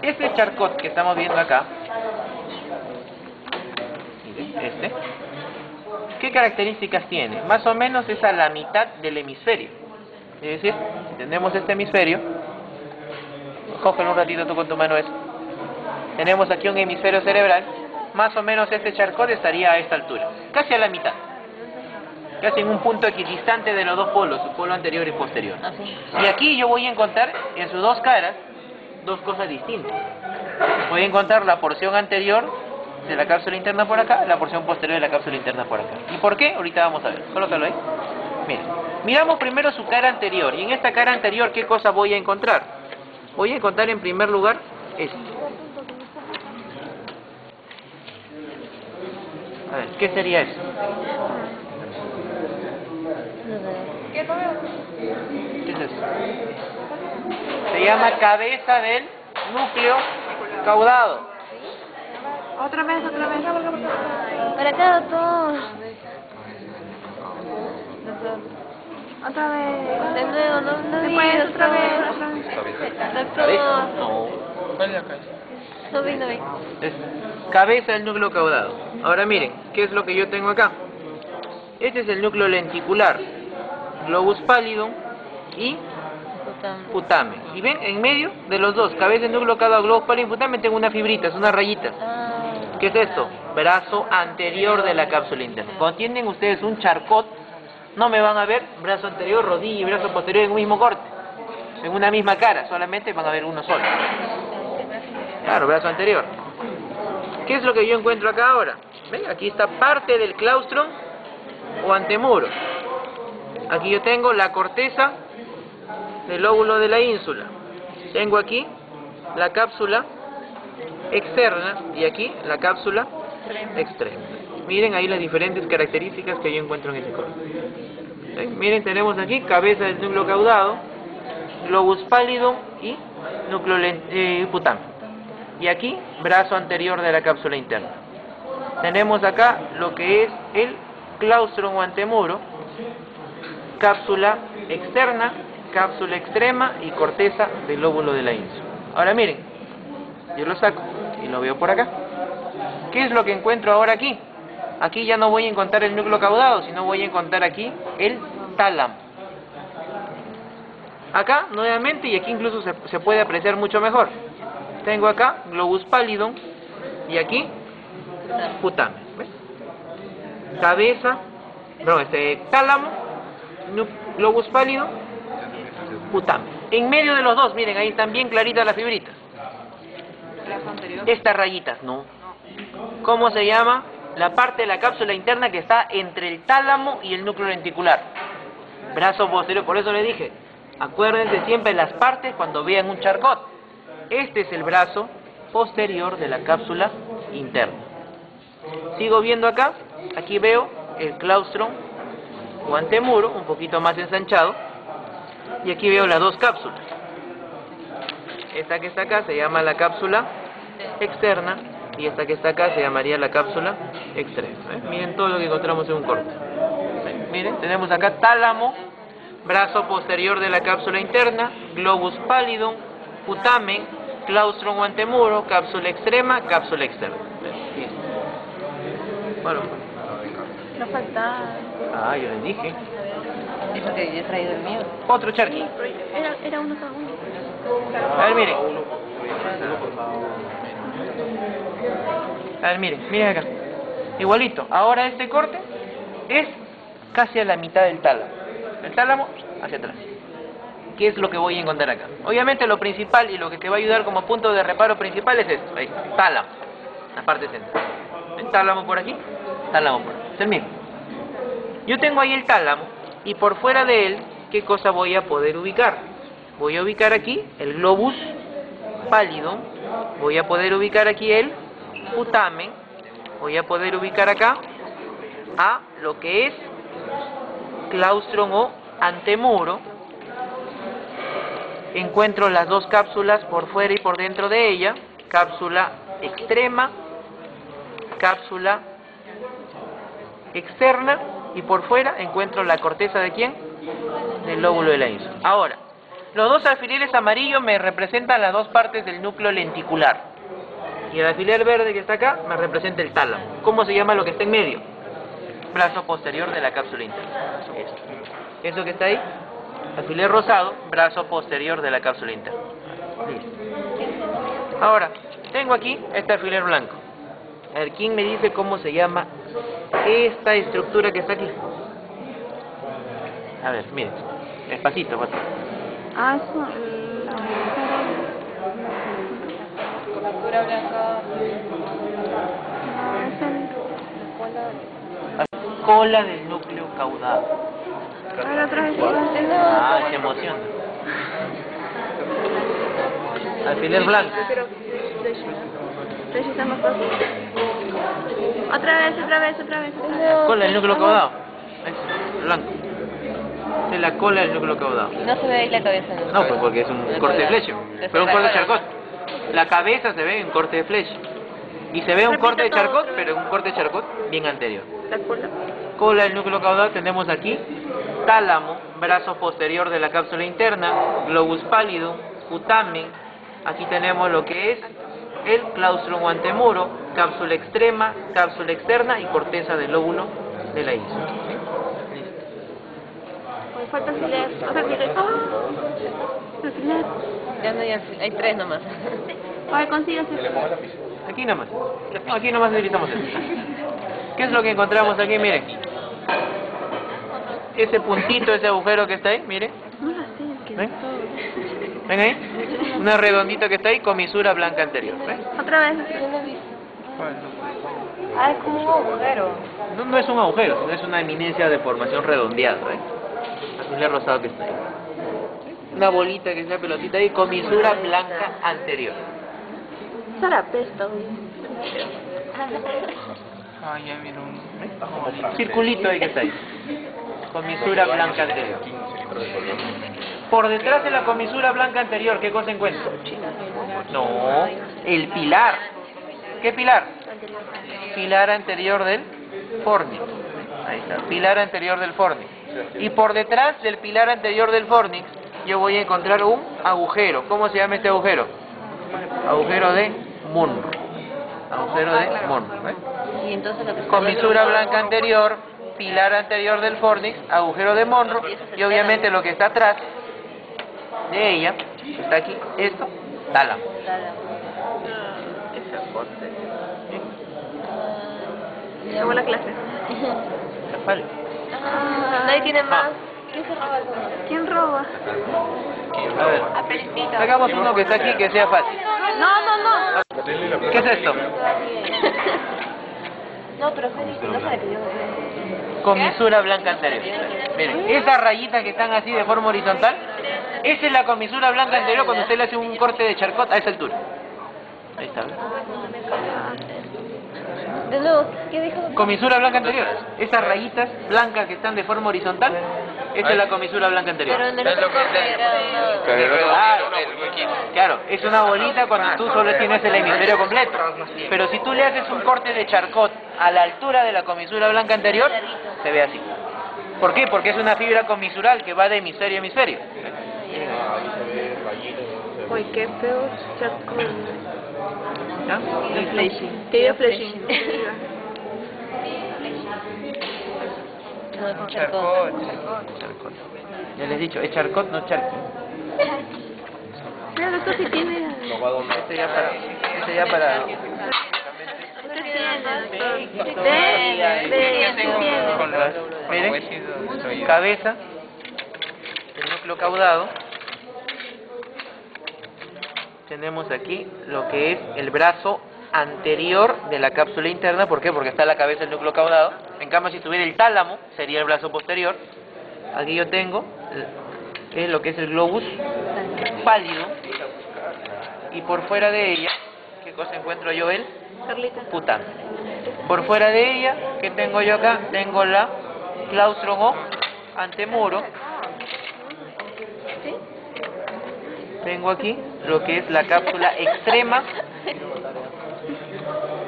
Este charcot que estamos viendo acá, miren, este, ¿qué características tiene? Más o menos es a la mitad del hemisferio. Es decir, si tenemos este hemisferio, cógelo un ratito tú con tu mano eso. Tenemos aquí un hemisferio cerebral, más o menos este charcot estaría a esta altura, casi a la mitad. Casi en un punto equidistante de los dos polos, su polo anterior y posterior. Así. Y aquí yo voy a encontrar en sus dos caras dos cosas distintas. Voy a encontrar la porción anterior de la cápsula interna por acá, la porción posterior de la cápsula interna por acá. ¿Y por qué? Ahorita vamos a ver. Colócalo ahí. Mira, miramos primero su cara anterior. Y en esta cara anterior, ¿qué cosa voy a encontrar? Voy a encontrar en primer lugar esto. A ver, ¿qué sería eso? ¿Qué es eso? Se llama cabeza del núcleo caudado. Otra vez. Para acá, doctor. Otra vez. De nuevo, no vi, Después, otra vez. Doctor. No. No vi. Es cabeza del núcleo caudado. Ahora miren, ¿qué es lo que yo tengo acá? Este es el núcleo lenticular, globus pallidum y putamen. Y ven, en medio de los dos, cabeza del núcleo caudado, globus pallidum y putamen, tengo unas fibritas, unas rayitas. ¿Qué es esto? Brazo anterior de la cápsula interna. Cuando tienen ustedes un charcot, no me van a ver brazo anterior, rodilla y brazo posterior en un mismo corte, en una misma cara, solamente van a ver uno solo. Claro, brazo anterior. ¿Qué es lo que yo encuentro acá ahora? ¿Ven? Aquí está parte del claustrum o antemuro. Aquí yo tengo la corteza del lóbulo de la ínsula. Tengo aquí la cápsula externa y aquí la cápsula extrema. Miren ahí las diferentes características que yo encuentro en ese corte. ¿Ven? Miren, tenemos aquí cabeza del núcleo caudado, globus pallidum y núcleo putamen. Y aquí, brazo anterior de la cápsula interna. Tenemos acá lo que es el claustrum o antemuro, cápsula externa cápsula extrema y corteza del lóbulo de la ínsula. Ahora miren, yo lo saco y lo veo por acá. ¿Qué es lo que encuentro ahora aquí? Aquí ya no voy a encontrar el núcleo caudado, sino voy a encontrar aquí el tálamo. Acá, nuevamente, y aquí incluso se puede apreciar mucho mejor. Tengo acá globus pallidum y aquí putamen. ¿Ves? Cabeza, perdón, tálamo, globus pallidum, putamen. En medio de los dos, miren, ahí están bien claritas las fibritas. Estas rayitas, no. ¿Cómo se llama? La parte de la cápsula interna que está entre el tálamo y el núcleo lenticular. Brazo posterior, por eso le dije, acuérdense siempre las partes cuando vean un charcot. Este es el brazo posterior de la cápsula interna. Sigo viendo acá, aquí veo el claustrum o antemuro, un poquito más ensanchado, y aquí veo las dos cápsulas. Esta que está acá se llama la cápsula externa, y esta que está acá se llamaría la cápsula extrema. Miren todo lo que encontramos en un corte. Miren, tenemos acá tálamo, brazo posterior de la cápsula interna, globus pallidum, putamen, claustrum o antemuro, cápsula extrema, cápsula externa. Bueno. No falta. Ah, yo les dije. Dijo que yo he traído el mío. Otro charqui. Era uno cada uno. A ver, miren. A ver, miren acá. Igualito. Ahora este corte es casi a la mitad del tálamo. El tálamo hacia atrás. ¿Qué es lo que voy a encontrar acá? Obviamente lo principal y lo que te va a ayudar como punto de reparo principal es esto. Ahí está, tálamo. La parte central. El tálamo por aquí, tálamo por aquí. Es el mismo. Yo tengo ahí el tálamo y por fuera de él, ¿qué cosa voy a poder ubicar? Voy a ubicar aquí el globus pallidum. Voy a poder ubicar aquí el putamen. Voy a poder ubicar acá a lo que es claustrum o antemuro. Encuentro las dos cápsulas por fuera y por dentro de ella. Cápsula extrema, cápsula externa, y por fuera encuentro la corteza de ¿quién? Del lóbulo de la ínsula. Ahora, los dos alfileres amarillos me representan las dos partes del núcleo lenticular. Y el alfiler verde que está acá me representa el tálamo. ¿Cómo se llama lo que está en medio? Brazo posterior de la cápsula interna. Esto. Eso que está ahí, alfiler rosado, brazo posterior de la cápsula interna. Listo. Ahora, tengo aquí este alfiler blanco. A ver, ¿quién me dice cómo se llama esta estructura que está aquí? A ver, miren, despacito, pues. Ah, eso. La pura blanca. No, es el. Cola del núcleo caudado. Ahora otra vez. Ah, se emociona. Alfiler blanco. Pero está más fácil. Otra vez. Cola del núcleo caudado. Es blanco. Esta es la cola del núcleo caudado. No se ve ahí la cabeza. No, pues porque es un corte de flecha. Pero un corte de charcot. La cabeza se ve en corte de flecha. Y se ve un corte de charcot, pero un corte de charcot bien anterior. La cola. Cola del núcleo caudado tenemos aquí tálamo, brazo posterior de la cápsula interna, globus pallidum, putamen. Aquí tenemos lo que es el claustrum o antemuro, cápsula extrema, cápsula externa y corteza del lóbulo de la ínsula. Hoy falta alfiler. Otra alfiler. ¡Ah! Alfiler. Ya no hay tres nomás. A ver, consíguese. Aquí nomás. No, aquí nomás utilizamos esto. ¿Qué es lo que encontramos aquí? Miren. Ese puntito, ese agujero que está ahí, miren. No la sé, que ¿Ven? todo. ¿Ven ahí? Una redondita que está ahí, comisura blanca anterior. ¿Ven? Otra vez. Ah, es como un agujero. No es un agujero, sino es una eminencia de formación redondeada. ¿Ven? Alfiler rosado que está ahí. Una bolita que sea pelotita ahí, comisura blanca anterior. Zarapesta, güey. Ah, ya miro un... Circulito ahí que está ahí. Comisura blanca anterior. Por detrás de la comisura blanca anterior, ¿qué cosa encuentro? No, el pilar. ¿Qué pilar? Pilar anterior del fornix. Ahí está, pilar anterior del fornix. Y por detrás del pilar anterior del fornix yo voy a encontrar un agujero. ¿Cómo se llama este agujero? Agujero de Monro. Agujero de Monro. ¿Ves? Y entonces lo que Comisura blanca anterior, pilar anterior del fornix, agujero de Monro, y obviamente lo que está atrás de ella, está aquí, esto, tálamo. Acabó la clase. Vale. Nadie tiene más. ¿Quién se roba alguno? ¿Quién roba? A ver, sacamos uno que está aquí que sea fácil. No. ¿Qué es esto? No, pero no sabe que yo... Comisura blanca anterior. Miren, esas rayitas que están así de forma horizontal, esa es la comisura blanca anterior cuando usted le hace un corte de charcot a esa altura. Ahí está, ¿ves? De nuevo, ¿qué dijo? Comisura blanca anterior. Esas rayitas blancas que están de forma horizontal, esa es la comisura blanca anterior. Pero en el otro corte era... Claro, es una bolita cuando tú solo tienes el hemisferio completo. Pero si tú le haces un corte de charcot a la altura de la comisura blanca anterior, se ve así. ¿Por qué? Porque es una fibra comisural que va de hemisferio a hemisferio. Uy, qué feo charcot. ¿Ya? Que dio flashing. No, con charcot. Charcot. Ya les he dicho, es charcot, no charqui. Pero esto sí tiene... Este ya para... Usted tiene. Con las Miren, cabeza, el núcleo caudado. Tenemos aquí lo que es el brazo anterior de la cápsula interna. ¿Por qué? Porque está la cabeza del núcleo caudado. En cambio, si tuviera el tálamo, sería el brazo posterior. Aquí yo tengo lo que es el globus pálido. Y por fuera de ella, ¿qué cosa encuentro yo? El Carlita. pután. Por fuera de ella, ¿qué tengo yo acá? Tengo la claustrum o antemuro. Tengo aquí lo que es la cápsula extrema.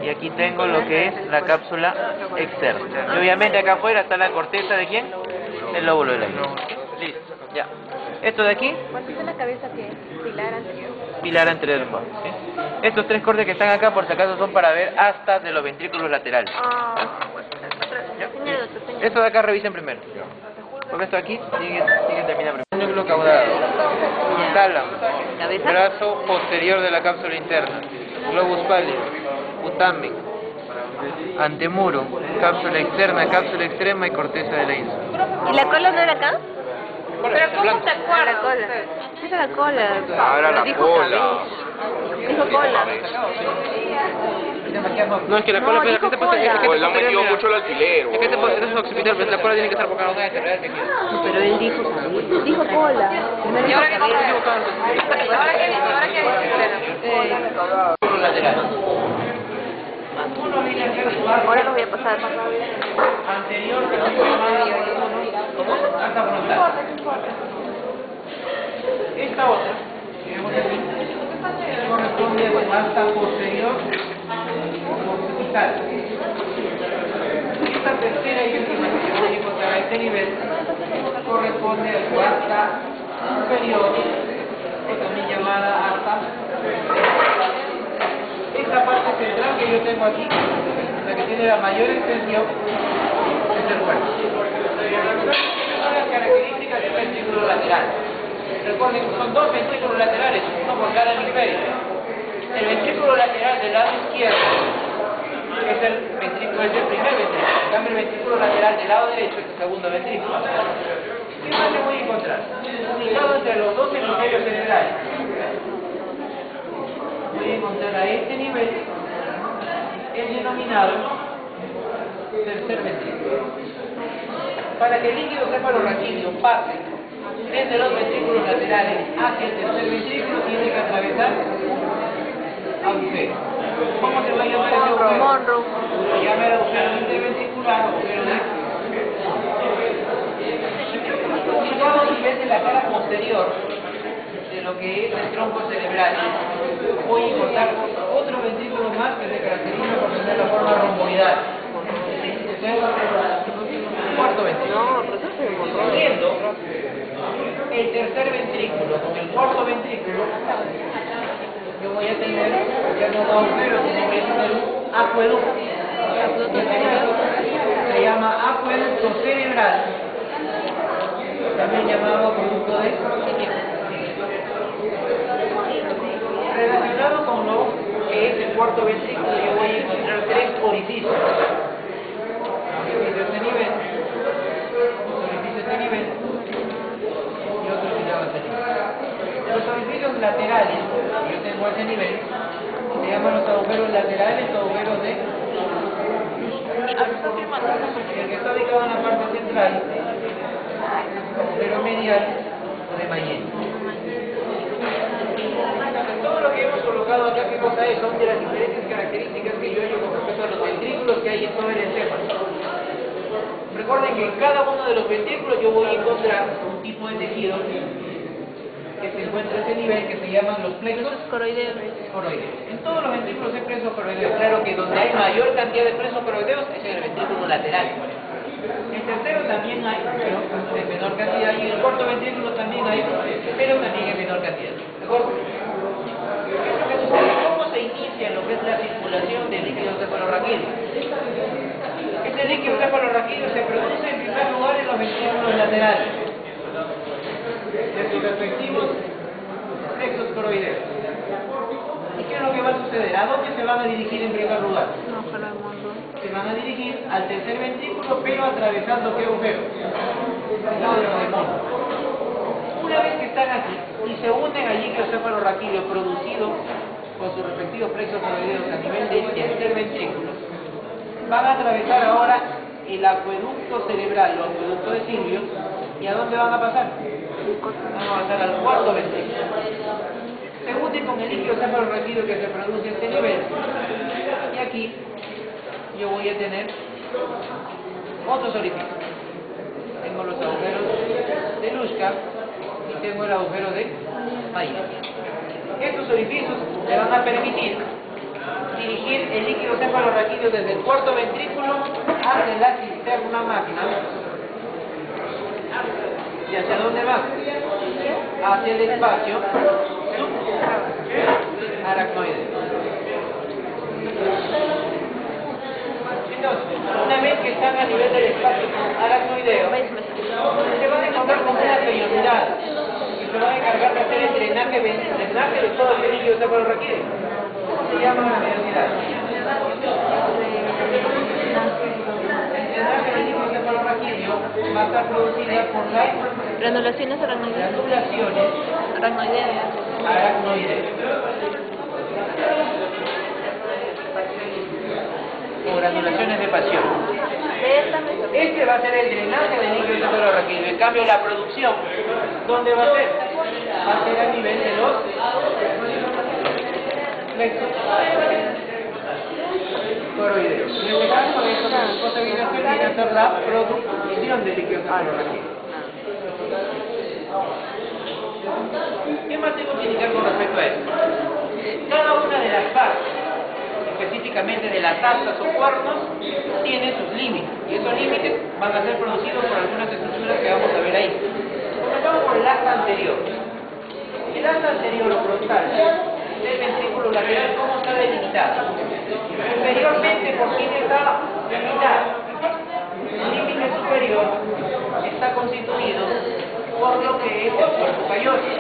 Y aquí tengo lo que es la cápsula externa. Y obviamente acá afuera está la corteza de ¿quién? El lóbulo de la íris. Listo, ya. Esto de aquí, ¿Cuánto es la cabeza que pilar anterior? pilar anterior del cuerpo, ¿sí? Estos tres cortes que están acá, por si acaso, son para ver astas de los ventrículos laterales. Esto de acá revisen primero. Porque esto aquí tiene que terminar primero. Núcleo caudado, tálamo, ¿Cabeza? brazo posterior de la cápsula interna, globus pálido, putamen, antemuro, cápsula externa, cápsula extrema y corteza de la íris. ¿Y la cola no era acá? Pero ¿cómo te acuerdas? La cola. Esa es la cola. Ahora la Dijo cola. Dijo cola. No, es que la cola, No, pero dijo ¿qué te pasa? Es que cola. Pues le han metido mucho el alfiler. Es que te pasa, es un occipital, pero la cola tiene que estar por acá. Pero él dijo cabeza. Dijo cola. Primero dijo cabeza. Ahora lo voy a pasar. Anterior hasta frontal. Esta otra, que vemos aquí, corresponde a su asta posterior occipital. Esta tercera y última que voy a encontrar a este nivel corresponde a su asta superior, o también llamada asta. Esta parte central que yo tengo aquí, la que tiene la mayor extensión, es el cuerpo. Son las características del ventrículo lateral. Recuerden que son dos ventrículos laterales, uno por cada hemisferio. El ventrículo lateral del lado izquierdo es el ventrículo, es el primer ventrículo. En cambio, el ventrículo lateral del lado derecho es el segundo ventrículo. ¿Qué más le voy a encontrar? Ubicado entre los dos hemisferios cerebrales. Voy a encontrar a este nivel el denominado tercer ventrículo. Para que el líquido cefalorraquídeo pase desde los ventrículos laterales hacia el tercer ventrículo, tiene que atravesar un agujero. ¿Cómo se va a llamar ese agujero? Monro. Se llama el agujero interventricular, agujero de situado a nivel de la cara posterior de lo que es el tronco cerebral. Voy a encontrar otro ventrículo más que se caracteriza por tener la forma romboidal. Cuarto ventrículo. Siguiendo el tercer ventrículo con el cuarto ventrículo, yo voy a tener ya no dos agujeros, sino voy a tener un acueducto. Se llama acueducto cerebral, también llamado acueducto de Simeón. Relacionado con lo que es el cuarto ventrículo, yo voy a encontrar tres orificios. Orificio de este nivel, orificio de este nivel y otro que llama este nivel. Los orificios laterales, yo tengo ese nivel, se llaman los agujeros laterales o agujeros de el que está ubicado en la parte central, agujero medial o de Mayen. Todo lo que hemos colocado acá, ¿qué cosa es? Son de las diferentes características que yo hallo con respecto a los ventrículos que hay en todo el encéfalo. Recuerden que en cada uno de los ventrículos yo voy a encontrar un tipo de tejido que se encuentra a ese nivel, que se llaman los plexos Coroideos. coroideos. En todos los ventrículos hay plexos coroideos. Claro que donde hay mayor cantidad de plexos coroideos es en el ventrículo lateral. El tercero también hay, pero en menor cantidad, y el cuarto ventrículo también hay, pero también en menor cantidad. ¿De acuerdo? ¿Qué es lo que sucede? ¿Cómo se inicia lo que es la circulación del líquido cefalorraquídeo? Este líquido cefalorraquídeo se produce en primer lugar en los ventrículos laterales de sus respectivos plexos coroideos. ¿Y qué es lo que va a suceder? ¿A dónde se van a dirigir en primer lugar? No, para el mundo. Se van a dirigir al tercer ventrículo, pero atravesando ¿qué agujero? El lado de los demonios. Una vez que están aquí y se unen al líquido cefalorraquídeo producido por sus respectivos plexos coroideos a nivel del tercer ventrículo, van a atravesar ahora el acueducto cerebral o acueducto de Silvio. ¿Y a dónde van a pasar? Van a pasar al cuarto ventrículo. Se une con el líquido cefalorraquídeo que se produce a este nivel. Y aquí yo voy a tener otros orificios. Tengo los agujeros de Luschka y tengo el agujero de Mayen. Estos orificios le van a permitir dirigir el líquido cefalorraquídeo desde el cuarto ventrículo hacia la cisterna magna. ¿Y hacia dónde va? Hacia el espacio subaracnoideo. Entonces, una vez que están a nivel del espacio aracnoideo, se van a encontrar con una vellosidad y se van a encargar de hacer el drenaje de todo el líquido cefalorraquídeo. ¿Cómo se llama la vellosidad? El drenaje del líquido cefalorraquídeo va a estar producida por las Granulaciones aracnoideas. aracnoideas. O granulaciones de pasión. Este va a ser el drenaje del líquido cefalorraquídeo. En cambio, la producción, ¿dónde va a ser? Va a ser a nivel de los plexos coroideos. En este caso, esta cosa viene a ser la producción del líquido cefalorraquídeo. ¿Qué más tengo que indicar con respecto a esto? Cada una de las partes, específicamente de las astas o cuernos, tiene sus límites, y esos límites van a ser producidos por algunas estructuras que vamos a ver ahí. Comenzamos por el asta anterior. El asta anterior o frontal del ventrículo lateral, ¿cómo está delimitado? Superiormente, ¿por quién está delimitado? El límite superior está constituido por lo que es el cuerpo calloso.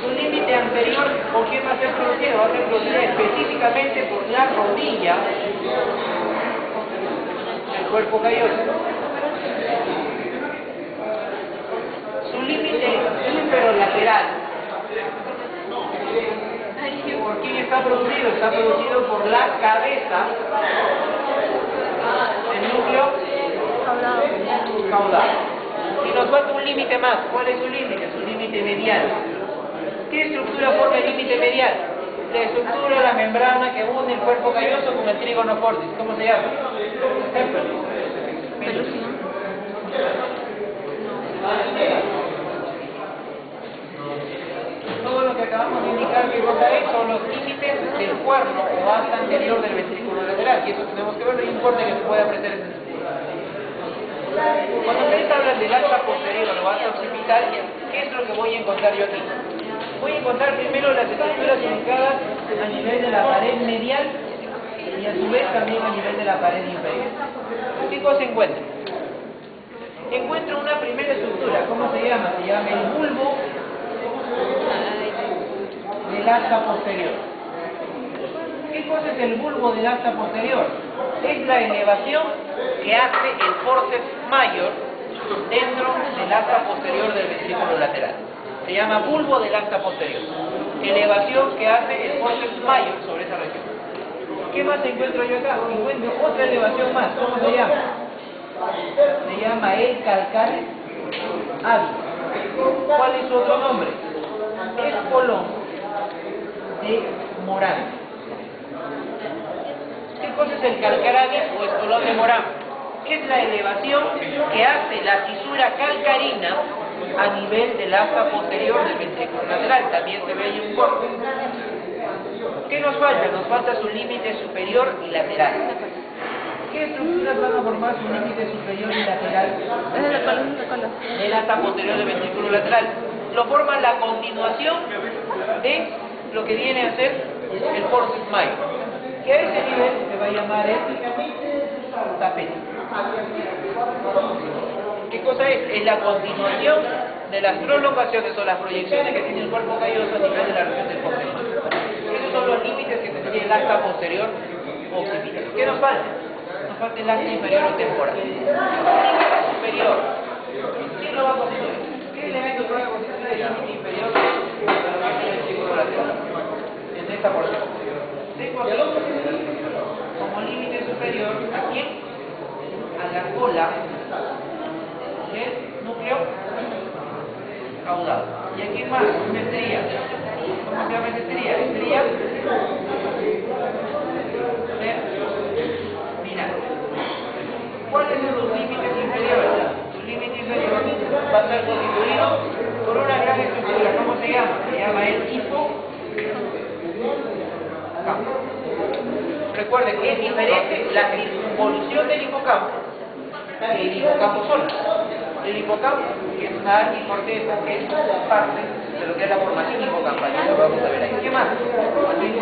Su límite anterior, ¿por quién va a ser producido? Va a ser producido específicamente por la rodilla del cuerpo calloso. Su límite lateral. ¿Por quién está producido? Está producido por la cabeza, el núcleo caudal. Y nos falta un límite más. ¿Cuál es su límite? Su límite medial. ¿Qué estructura forma el límite medial? La estructura, la membrana que une el cuerpo calloso con el trígono fortis. ¿Cómo se llama? Pelusión. Todo lo que acabamos de indicar que cosa es son los límites del cuerno o asta anterior del ventrículo lateral. Y eso tenemos que verlo y importa que se pueda aprender ese Cuando ustedes hablan del asta posterior o asta occipital, ¿qué es lo que voy a encontrar yo aquí? Voy a encontrar primero las estructuras ubicadas a nivel de la pared medial y a su vez también a nivel de la pared inferior. ¿Qué cosa encuentro? Encuentro una primera estructura. ¿Cómo se llama? Se llama el bulbo del asta posterior. ¿Qué cosa es el bulbo del asta posterior? Es la elevación que hace el forceps mayor dentro del asta posterior del ventrículo lateral. Se llama bulbo del asta posterior. Elevación que hace el forceps mayor sobre esa región. ¿Qué más encuentro yo acá? Encuentro otra elevación más. ¿Cómo se llama? Se llama el calcar hábil. ¿Cuál es su otro nombre? Espolón de Morán. ¿Qué cosa es el calcar hábil o espolón de Morán? Es la elevación que hace la fisura calcarina a nivel del asta posterior del ventrículo lateral. También se ve ahí un corte. ¿Qué nos falta? Nos falta su límite superior y lateral. ¿Qué estructuras van a formar su límite superior y lateral? El asta posterior del ventrículo lateral. Lo forma la continuación de lo que viene a ser el forceps mayor, que a ese nivel se va a llamar el tapete. ¿Qué cosa es? Es la continuación de las prolongaciones o las proyecciones que tiene el cuerpo calloso a nivel de la región del posterior. Esos son los límites que tendría el asta posterior occipital. ¿Qué nos falta? Nos falta el asta inferior o temporal. El límite superior. ¿Quién lo va a constituir? ¿Qué elementos van a constituir el límite inferior del ventrículo lateral? En esta porción. Tengo aquí como límite superior ¿a quién? A la cola del núcleo caudal. ¿Y aquí más? Una estría. ¿Cómo se llama esa estría? Estría terminal. ¿Cuáles son los límites inferiores? Su límite inferior va a estar constituido por una gran estructura. ¿Cómo se llama? Se llama el hipocampo. Recuerden que es diferente la circunvolución del hipocampo que el hipocampo solo. El hipocampo, que es una arquicorteza, que es parte de lo que es la formación hipocampal. Lo vamos a ver ahí. ¿Qué más? También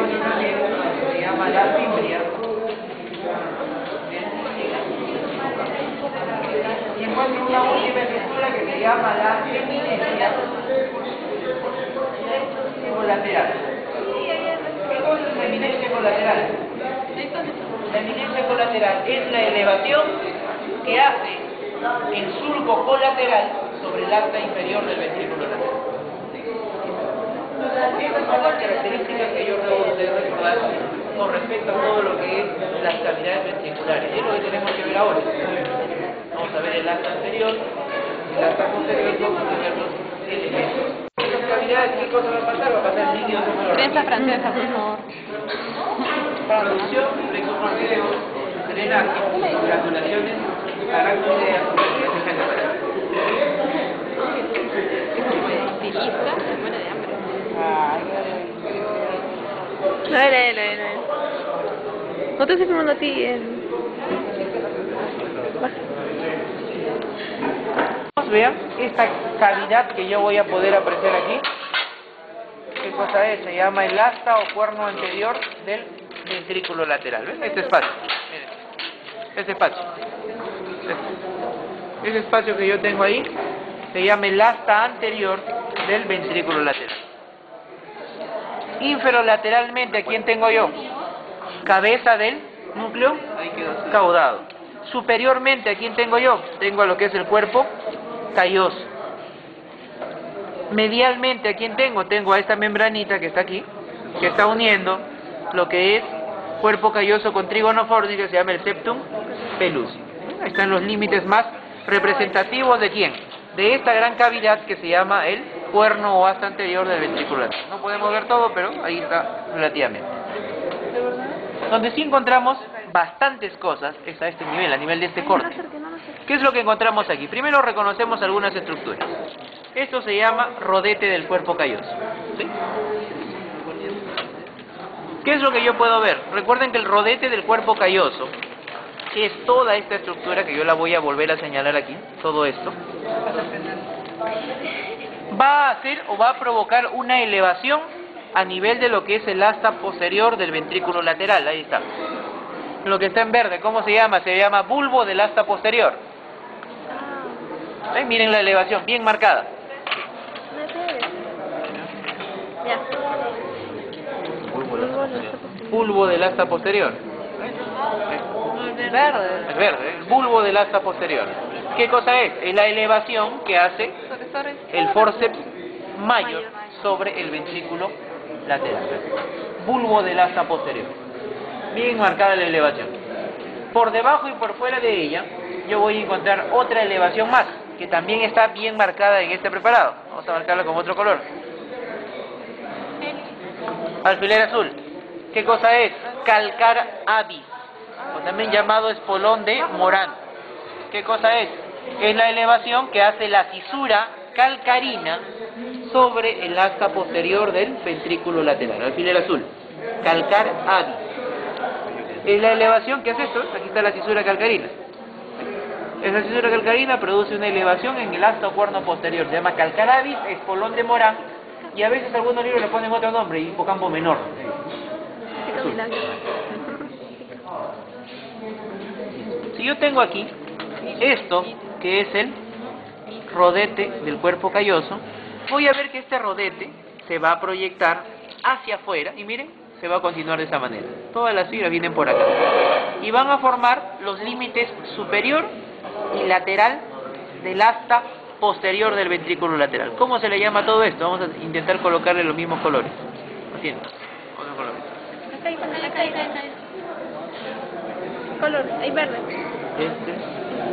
se llama la fibria. Y encuentro una última estructura que se llama la eminencia colateral. ¿Qué cosa es la eminencia colateral? La eminencia colateral es la elevación que hace el surco colateral sobre el asta inferior del ventrículo lateral. Estas son las características que yo debo de recordar con respecto a todo lo que es las cavidades ventriculares. Y es lo que tenemos que ver ahora. Vamos a ver el asta anterior, el asta posterior, vamos a ver los elementos. Estas cavidades, ¿qué cosa va a pasar? Va a pasar líquido sobre la Prensa francesa, por favor. Producción, flexocorteo, drenaje, granulaciones, aracnoideas, No te estoy filmando a ti. Vean esta cavidad que yo voy a poder apreciar aquí. ¿Qué cosa es? Se llama el asta o cuerno anterior del ventrículo lateral. ¿Ven? Este espacio. Miren. Este espacio. Ese espacio que yo tengo ahí se llama el asta anterior del ventrículo lateral. Inferolateralmente, ¿a quién tengo yo? Cabeza del núcleo caudado. Superiormente, ¿a quién tengo yo? Tengo a lo que es el cuerpo calloso. Medialmente, ¿a quién tengo? Tengo a esta membranita que está aquí, que está uniendo lo que es cuerpo calloso con trígono fórnico, que se llama el septum pellucid. Ahí están los límites más representativos de quién, de esta gran cavidad que se llama el cuerno o asta anterior del ventrículo lateral. No podemos ver todo, pero ahí está relativamente. Donde sí encontramos bastantes cosas es a este nivel, a nivel de este corte. ¿Qué es lo que encontramos aquí? Primero reconocemos algunas estructuras. Esto se llama rodete del cuerpo calloso. ¿Sí? ¿Qué es lo que yo puedo ver? Recuerden que el rodete del cuerpo calloso que es toda esta estructura, que yo la voy a volver a señalar aquí, todo esto, va a hacer o va a provocar una elevación a nivel de lo que es el asta posterior del ventrículo lateral. Ahí está. Lo que está en verde, ¿cómo se llama? Se llama bulbo del asta posterior. ¿Ven? Miren la elevación, bien marcada. Ya. Bulbo del asta posterior. Verde. Es verde, el bulbo del asta posterior. ¿Qué cosa es? Es la elevación que hace el forceps mayor sobre el ventrículo lateral. Bulbo del asta posterior. Bien marcada la elevación. Por debajo y por fuera de ella, yo voy a encontrar otra elevación más, que también está bien marcada en este preparado. Vamos a marcarla con otro color. Alfiler azul. ¿Qué cosa es? Calcar avis, o también llamado espolón de Morán. ¿Qué cosa es? Es la elevación que hace la fisura calcarina sobre el asta posterior del ventrículo lateral. Alfiler azul. Calcar avis. Es la elevación que hace esto. Aquí está la fisura calcarina. Esa fisura calcarina produce una elevación en el asta o cuerno posterior. Se llama calcar avis, espolón de Morán. Y a veces algunos libros le ponen otro nombre, hipocampo menor. Si yo tengo aquí esto, que es el rodete del cuerpo calloso, voy a ver que este rodete se va a proyectar hacia afuera, y miren, se va a continuar de esta manera. Todas las fibras vienen por acá. Y van a formar los límites superior y lateral del asta posterior del ventrículo lateral. ¿Cómo se le llama todo esto? Vamos a intentar colocarle los mismos colores. Haciendo. Otros colores. Acá. Color, hay verde.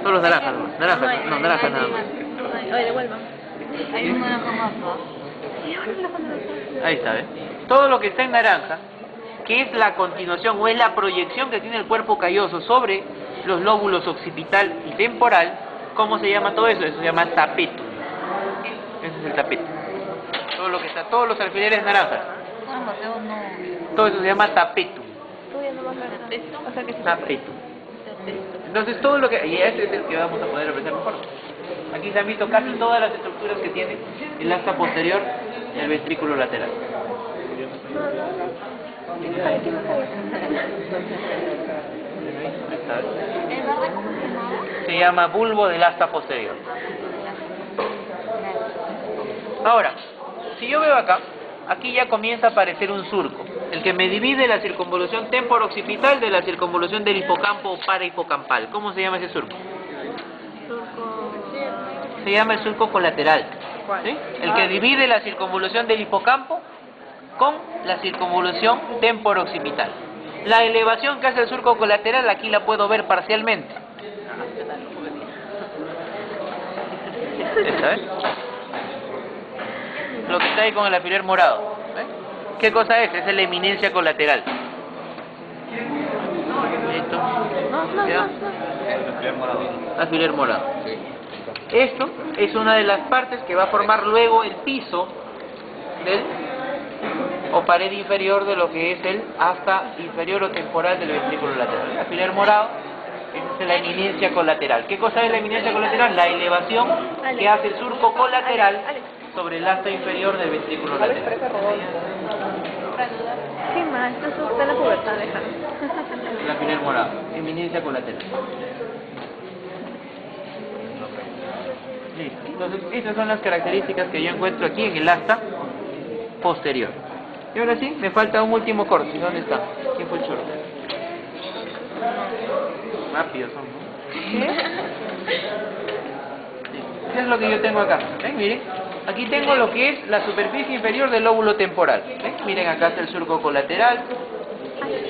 Son los naranjas, ¿no? Naranjas, no, naranjas nada más. Oye, devuelvan. Hay un naranja más, ¿no? Ahí está, ¿ves? Todo lo que está en naranja, que es la continuación o es la proyección que tiene el cuerpo calloso sobre los lóbulos occipital y temporal, ¿cómo se llama todo eso? Eso se llama tapetum. Ese es el tapetum. Todo lo que está, todos los alfileres naranjas. Todo eso se llama tapetum. Tapetum. Entonces todo lo que... Y ese es el que vamos a poder apreciar mejor. Aquí se han visto casi todas las estructuras que tiene el asta posterior del ventrículo lateral. Se llama bulbo del asta posterior. Ahora, si yo veo acá, aquí ya comienza a aparecer un surco, el que me divide la circunvolución temporo-occipital de la circunvolución del hipocampo o parahipocampal. ¿Cómo se llama ese surco? Se llama el surco colateral, ¿sí? El que divide la circunvolución del hipocampo con la circunvolución temporo-occipital. La elevación que hace el surco colateral aquí la puedo ver parcialmente. ¿Esta, lo que está ahí con el alfiler morado? ¿Qué cosa es? Es la eminencia colateral. ¿Listo? ¿Ya? Alfiler morado. Esto es una de las partes que va a formar luego el piso del o pared inferior de lo que es el asta inferior o temporal del ventrículo lateral. Alfiler morado, esa es la eminencia colateral. ¿Qué cosa es la eminencia colateral? La elevación que hace el surco colateral sobre el asta inferior del ventrículo lateral. Sí, maestro, eso está en la pubertad, déjalo. El alfiler morado, eminencia colateral. Listo. Entonces, esas son las características que yo encuentro aquí en el asta posterior. Y ahora sí, me falta un último corte. ¿Dónde está? ¿Quién fue el chorro? Rápidos son, ¿no? ¿Qué es lo que yo tengo acá? ¿Ven? Miren. Aquí tengo lo que es la superficie inferior del lóbulo temporal. ¿Ven? Miren, acá está el surco colateral.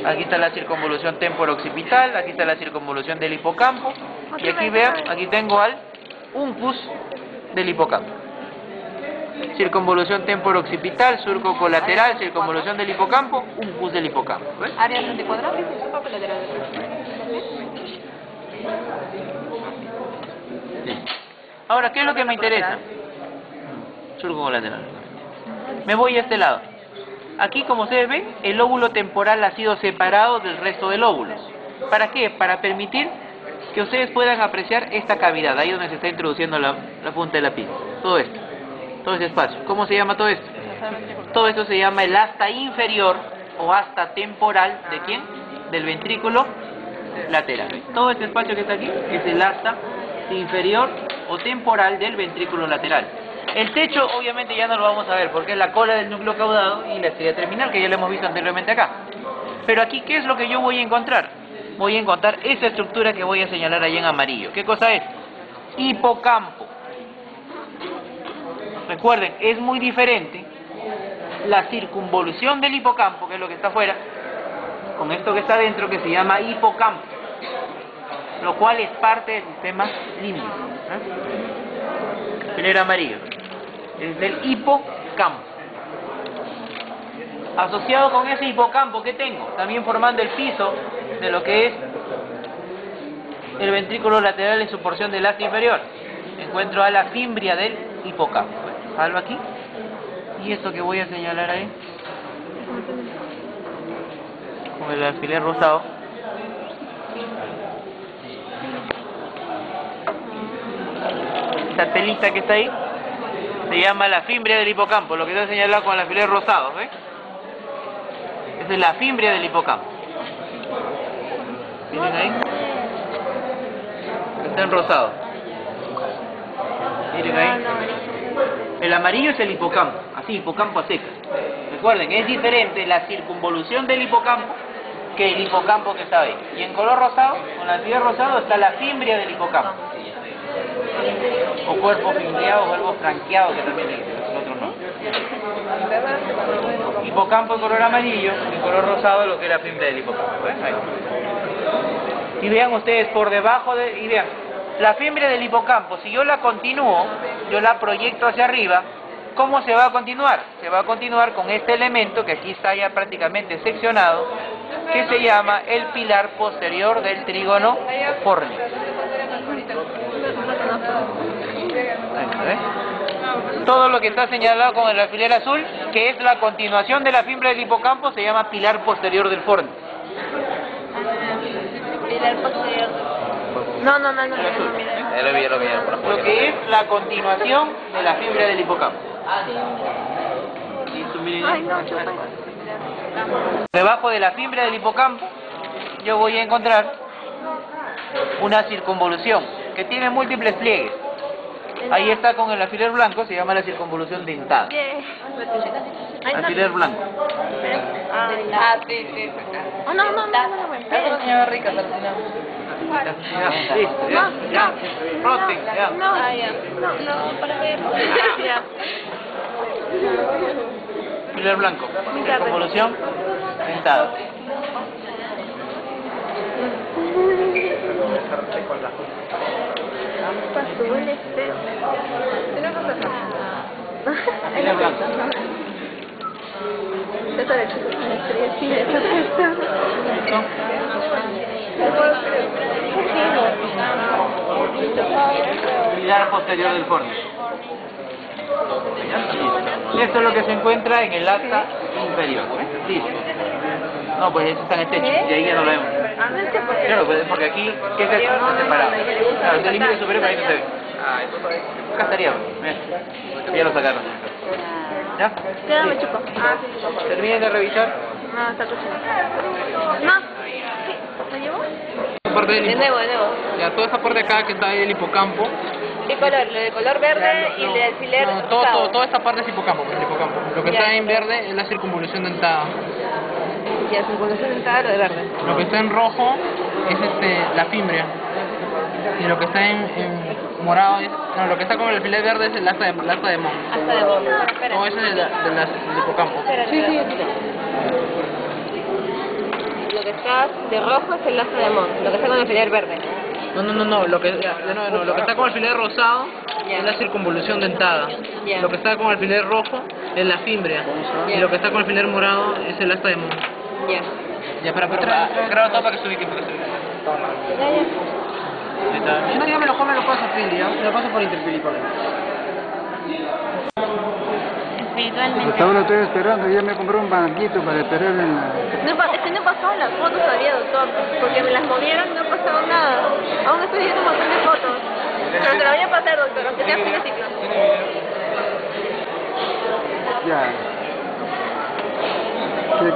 Aquí está la circunvolución temporo-occipital. Aquí está la circunvolución del hipocampo. Y aquí vean, aquí tengo al uncus del hipocampo. Circunvolución temporo-occipital, surco colateral, circunvolución del hipocampo, uncus del hipocampo. ¿Ves? Área anticuadrada. Ahora, ¿qué es lo que me interesa? Surco colateral. Me voy a este lado. Aquí, como ustedes ven, el lóbulo temporal ha sido separado del resto de lóbulos. ¿Para qué? Para permitir que ustedes puedan apreciar esta cavidad, ahí donde se está introduciendo la punta de la pinza. Todo esto, todo ese espacio. ¿Cómo se llama todo esto? Todo esto se llama el asta inferior o asta temporal, ¿de quién? Del ventrículo lateral. Todo este espacio que está aquí es el asta inferior o temporal del ventrículo lateral. El techo obviamente ya no lo vamos a ver porque es la cola del núcleo caudado y la estrella terminal, que ya lo hemos visto anteriormente acá. Pero aquí, ¿qué es lo que yo voy a encontrar? Voy a encontrar esa estructura que voy a señalar ahí en amarillo. ¿Qué cosa es? Hipocampo. Recuerden, es muy diferente la circunvolución del hipocampo, que es lo que está afuera, con esto que está dentro, que se llama hipocampo, lo cual es parte del sistema límbico. El amarillo es el hipocampo. Asociado con ese hipocampo que tengo, también formando el piso de lo que es el ventrículo lateral en su porción del asta inferior, encuentro a la fimbria del hipocampo. Salvo aquí. Y esto que voy a señalar ahí con el alfiler rosado, esta telita que está ahí se llama la fimbria del hipocampo, lo que está señalado con el alfiler rosado, ¿ves? Esa es la fimbria del hipocampo. ¿Miren ahí? Está en rosado. Miren ahí. El amarillo es el hipocampo, así, hipocampo a secas. Recuerden, es diferente la circunvolución del hipocampo que el hipocampo que está ahí. Y en color rosado, con el alfiler rosado, está la fimbria del hipocampo. O cuerpo fimbriado o cuerpo franqueado, que también dice, el otro no. Hipocampo en color amarillo, en color rosado lo que es la fimbria del hipocampo. Ahí. Y vean ustedes por debajo de... y vean, la fimbria del hipocampo, si yo la continúo, yo la proyecto hacia arriba, ¿cómo se va a continuar? Se va a continuar con este elemento que aquí está ya prácticamente seccionado, que se llama el pilar posterior del trígono fórnico. Todo lo que está señalado con el alfiler azul, que es la continuación de la fimbria del hipocampo, se llama pilar posterior del fórnico. Pilar posterior. No, mira. Lo que es la continuación de la fimbria del hipocampo. Debajo de la fimbria del hipocampo yo voy a encontrar una circunvolución que tiene múltiples pliegues. Ahí está con el alfiler blanco, se llama la circunvolución dentada. Alfiler blanco. Sí. No. Señora rica, Listo, ya. Roten, ya. No, para ver. Ya. Alfiler blanco. Circunvolución dentada. Alfiler blanco. Pilar posterior del fórnico. Esto es lo que se encuentra en el asta inferior. Listo. No, pues eso está en el techo, y ahí ya no lo vemos. Claro, pues porque aquí, ¿qué es esto? Está separado. Claro, el límite superior ahí no se ve. Acá estaría, mira. Ya lo sacaron. ¿Ya? Quédame chupo. Terminen de revisar. No, está cochino. No. ¿Me llevo? Parte del De nuevo. Ya, toda esta parte de acá que está ahí del hipocampo. ¿Qué color? Lo de color verde y el de alfiler rosado. Toda esta parte es hipocampo, pues, el hipocampo. Lo que Ya. está en verde es la circunvolución dentada. Ya, circunvolución dentada, lo de verde. Lo que está en rojo es la fimbria. Y lo que está en morado es... No, lo que está con el alfiler verde es el asta de Mont. Hasta de vos. Espera. No, ese es del hipocampo. Espera. Lo que está de rojo es el asta de Mont. Lo que está con el alfiler verde. No, lo que está con el alfiler rosado es la circunvolución dentada. Ya. Lo que está con el alfiler rojo es la fimbria. Ya. Y lo que está con el alfiler morado es el asta de Mont. Ya. Ya, pero Graba todo para que se ubique, para que se ubique. Ahí está. No, yo me lo paso a Pili, ¿ya? Me lo paso por Interpili, por ahí. espiritualmente. Hasta ahora estoy esperando, ya me compré un banquito para esperar en la... Es que no he pasado las fotos todavía, doctor, porque me las movieron y no ha pasado nada. Aún estoy viendo un montón de fotos. Pero se la voy a pasar, doctor, aunque sea fin de ciclo. Ya.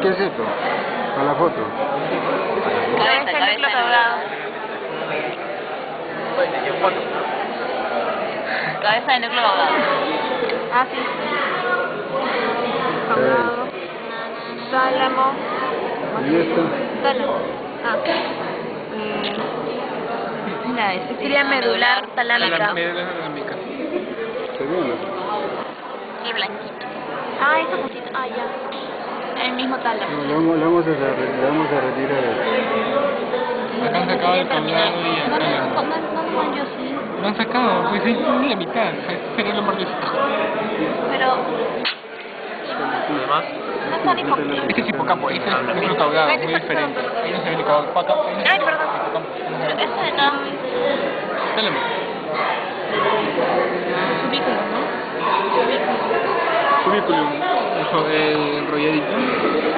¿Qué es esto? Para la foto. Cabeza de núcleo caudado. Cabeza de núcleo caudado. Ah, sí. Caudado. Tálamo. ¿Y esto? Tálamo. Ah. Mira, Estrilia medular talámica. ¿Se ve o no? el blanquito. Ah, esa cosita. Ah, ya. El mismo tálamo. No, le vamos a retirar esto. Acá han sacado el caudado y el tálamo. No, yo sí. Lo han sacado, pues es la mitad, sería lo más Pero Además, no está ni poquito. Este es hipocampo, este es el núcleo caudado, muy diferente. Ahí no se ve el caudado, acá, Ay, perdón. hipocampo. Pero ese de acá, Tálamo. cubículo, ¿no? Currículum, enrolladito.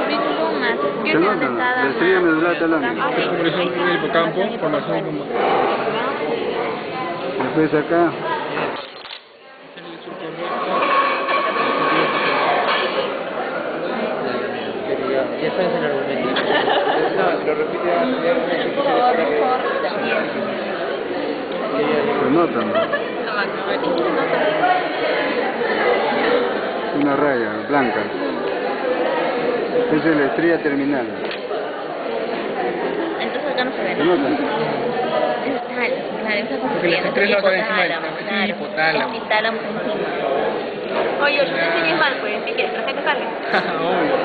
Cubículo más. ¿Qué nota? La estrella medular talámica. Es formación del hipocampo, formación como... Después acá. Ya sabes el argumento. No, lo repite. Se nota, ¿no? Una raya blanca. Esa es la estrella terminal. Entonces acá no se ve, ¿Se ¿no? nota? Claro, esa Porque las estrellas van encima del es un hipotálamo. hipotálamo encima. Oye, yo te enseñé mal, pues. ¿Qué quieres? ¿Para qué sale? Obvio.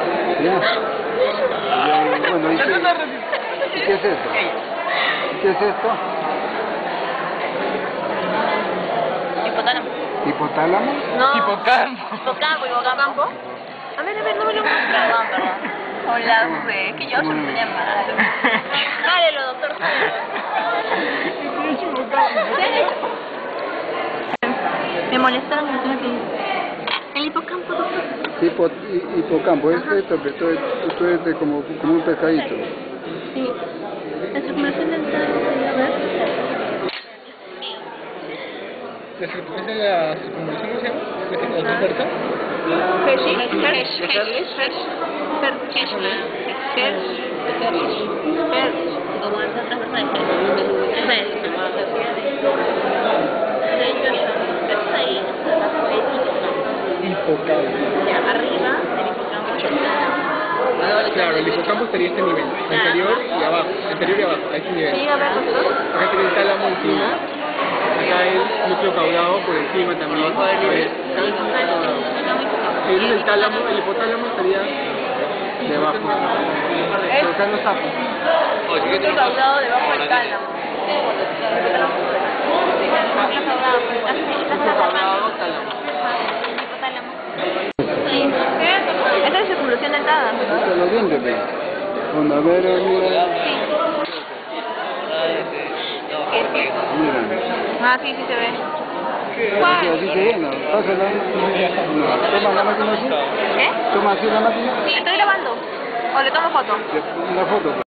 ¿Ya? Bueno, ¿y qué es esto? ¿Qué es esto? Hipotálamo. ¿Hipotálamo? No. Hipocampo. Hipocampo. A ver, no me lo muestras. Perdón. Hola, pues, que yo se lo tenía mal. Dálelo, doctor. Me molestaron mucho que el hipocampo, doctor. Hipocampo, es esto que tú eres como un pescadito. Sí. La circulación dental, a ver. ¿Esa es la circunvalación, ¿cómo se llama? ¿Es la fuerza? Como en otras Hipocampo. arriba del hipocampo. Claro, el hipocampo estaría a este nivel, anterior y abajo, a este nivel. Sí, a ver, doctor. Acá tiene el tálamo encima, acá el núcleo caudado por encima también. Ese es el tálamo, el hipotálamo estaría debajo. Pero acá no está. Núcleo caudado debajo del tálamo. Núcleo caudado, tálamo. Esta es circulación dentada. Hasta los dientes, ve. Bueno, a ver, mira. Mira. Ah, sí, sí se ve. Así se llena. Pásala. No. Toma la máquina así. ¿Qué? Toma así la máquina. Sí, estoy grabando. ¿O le tomo foto? Una foto.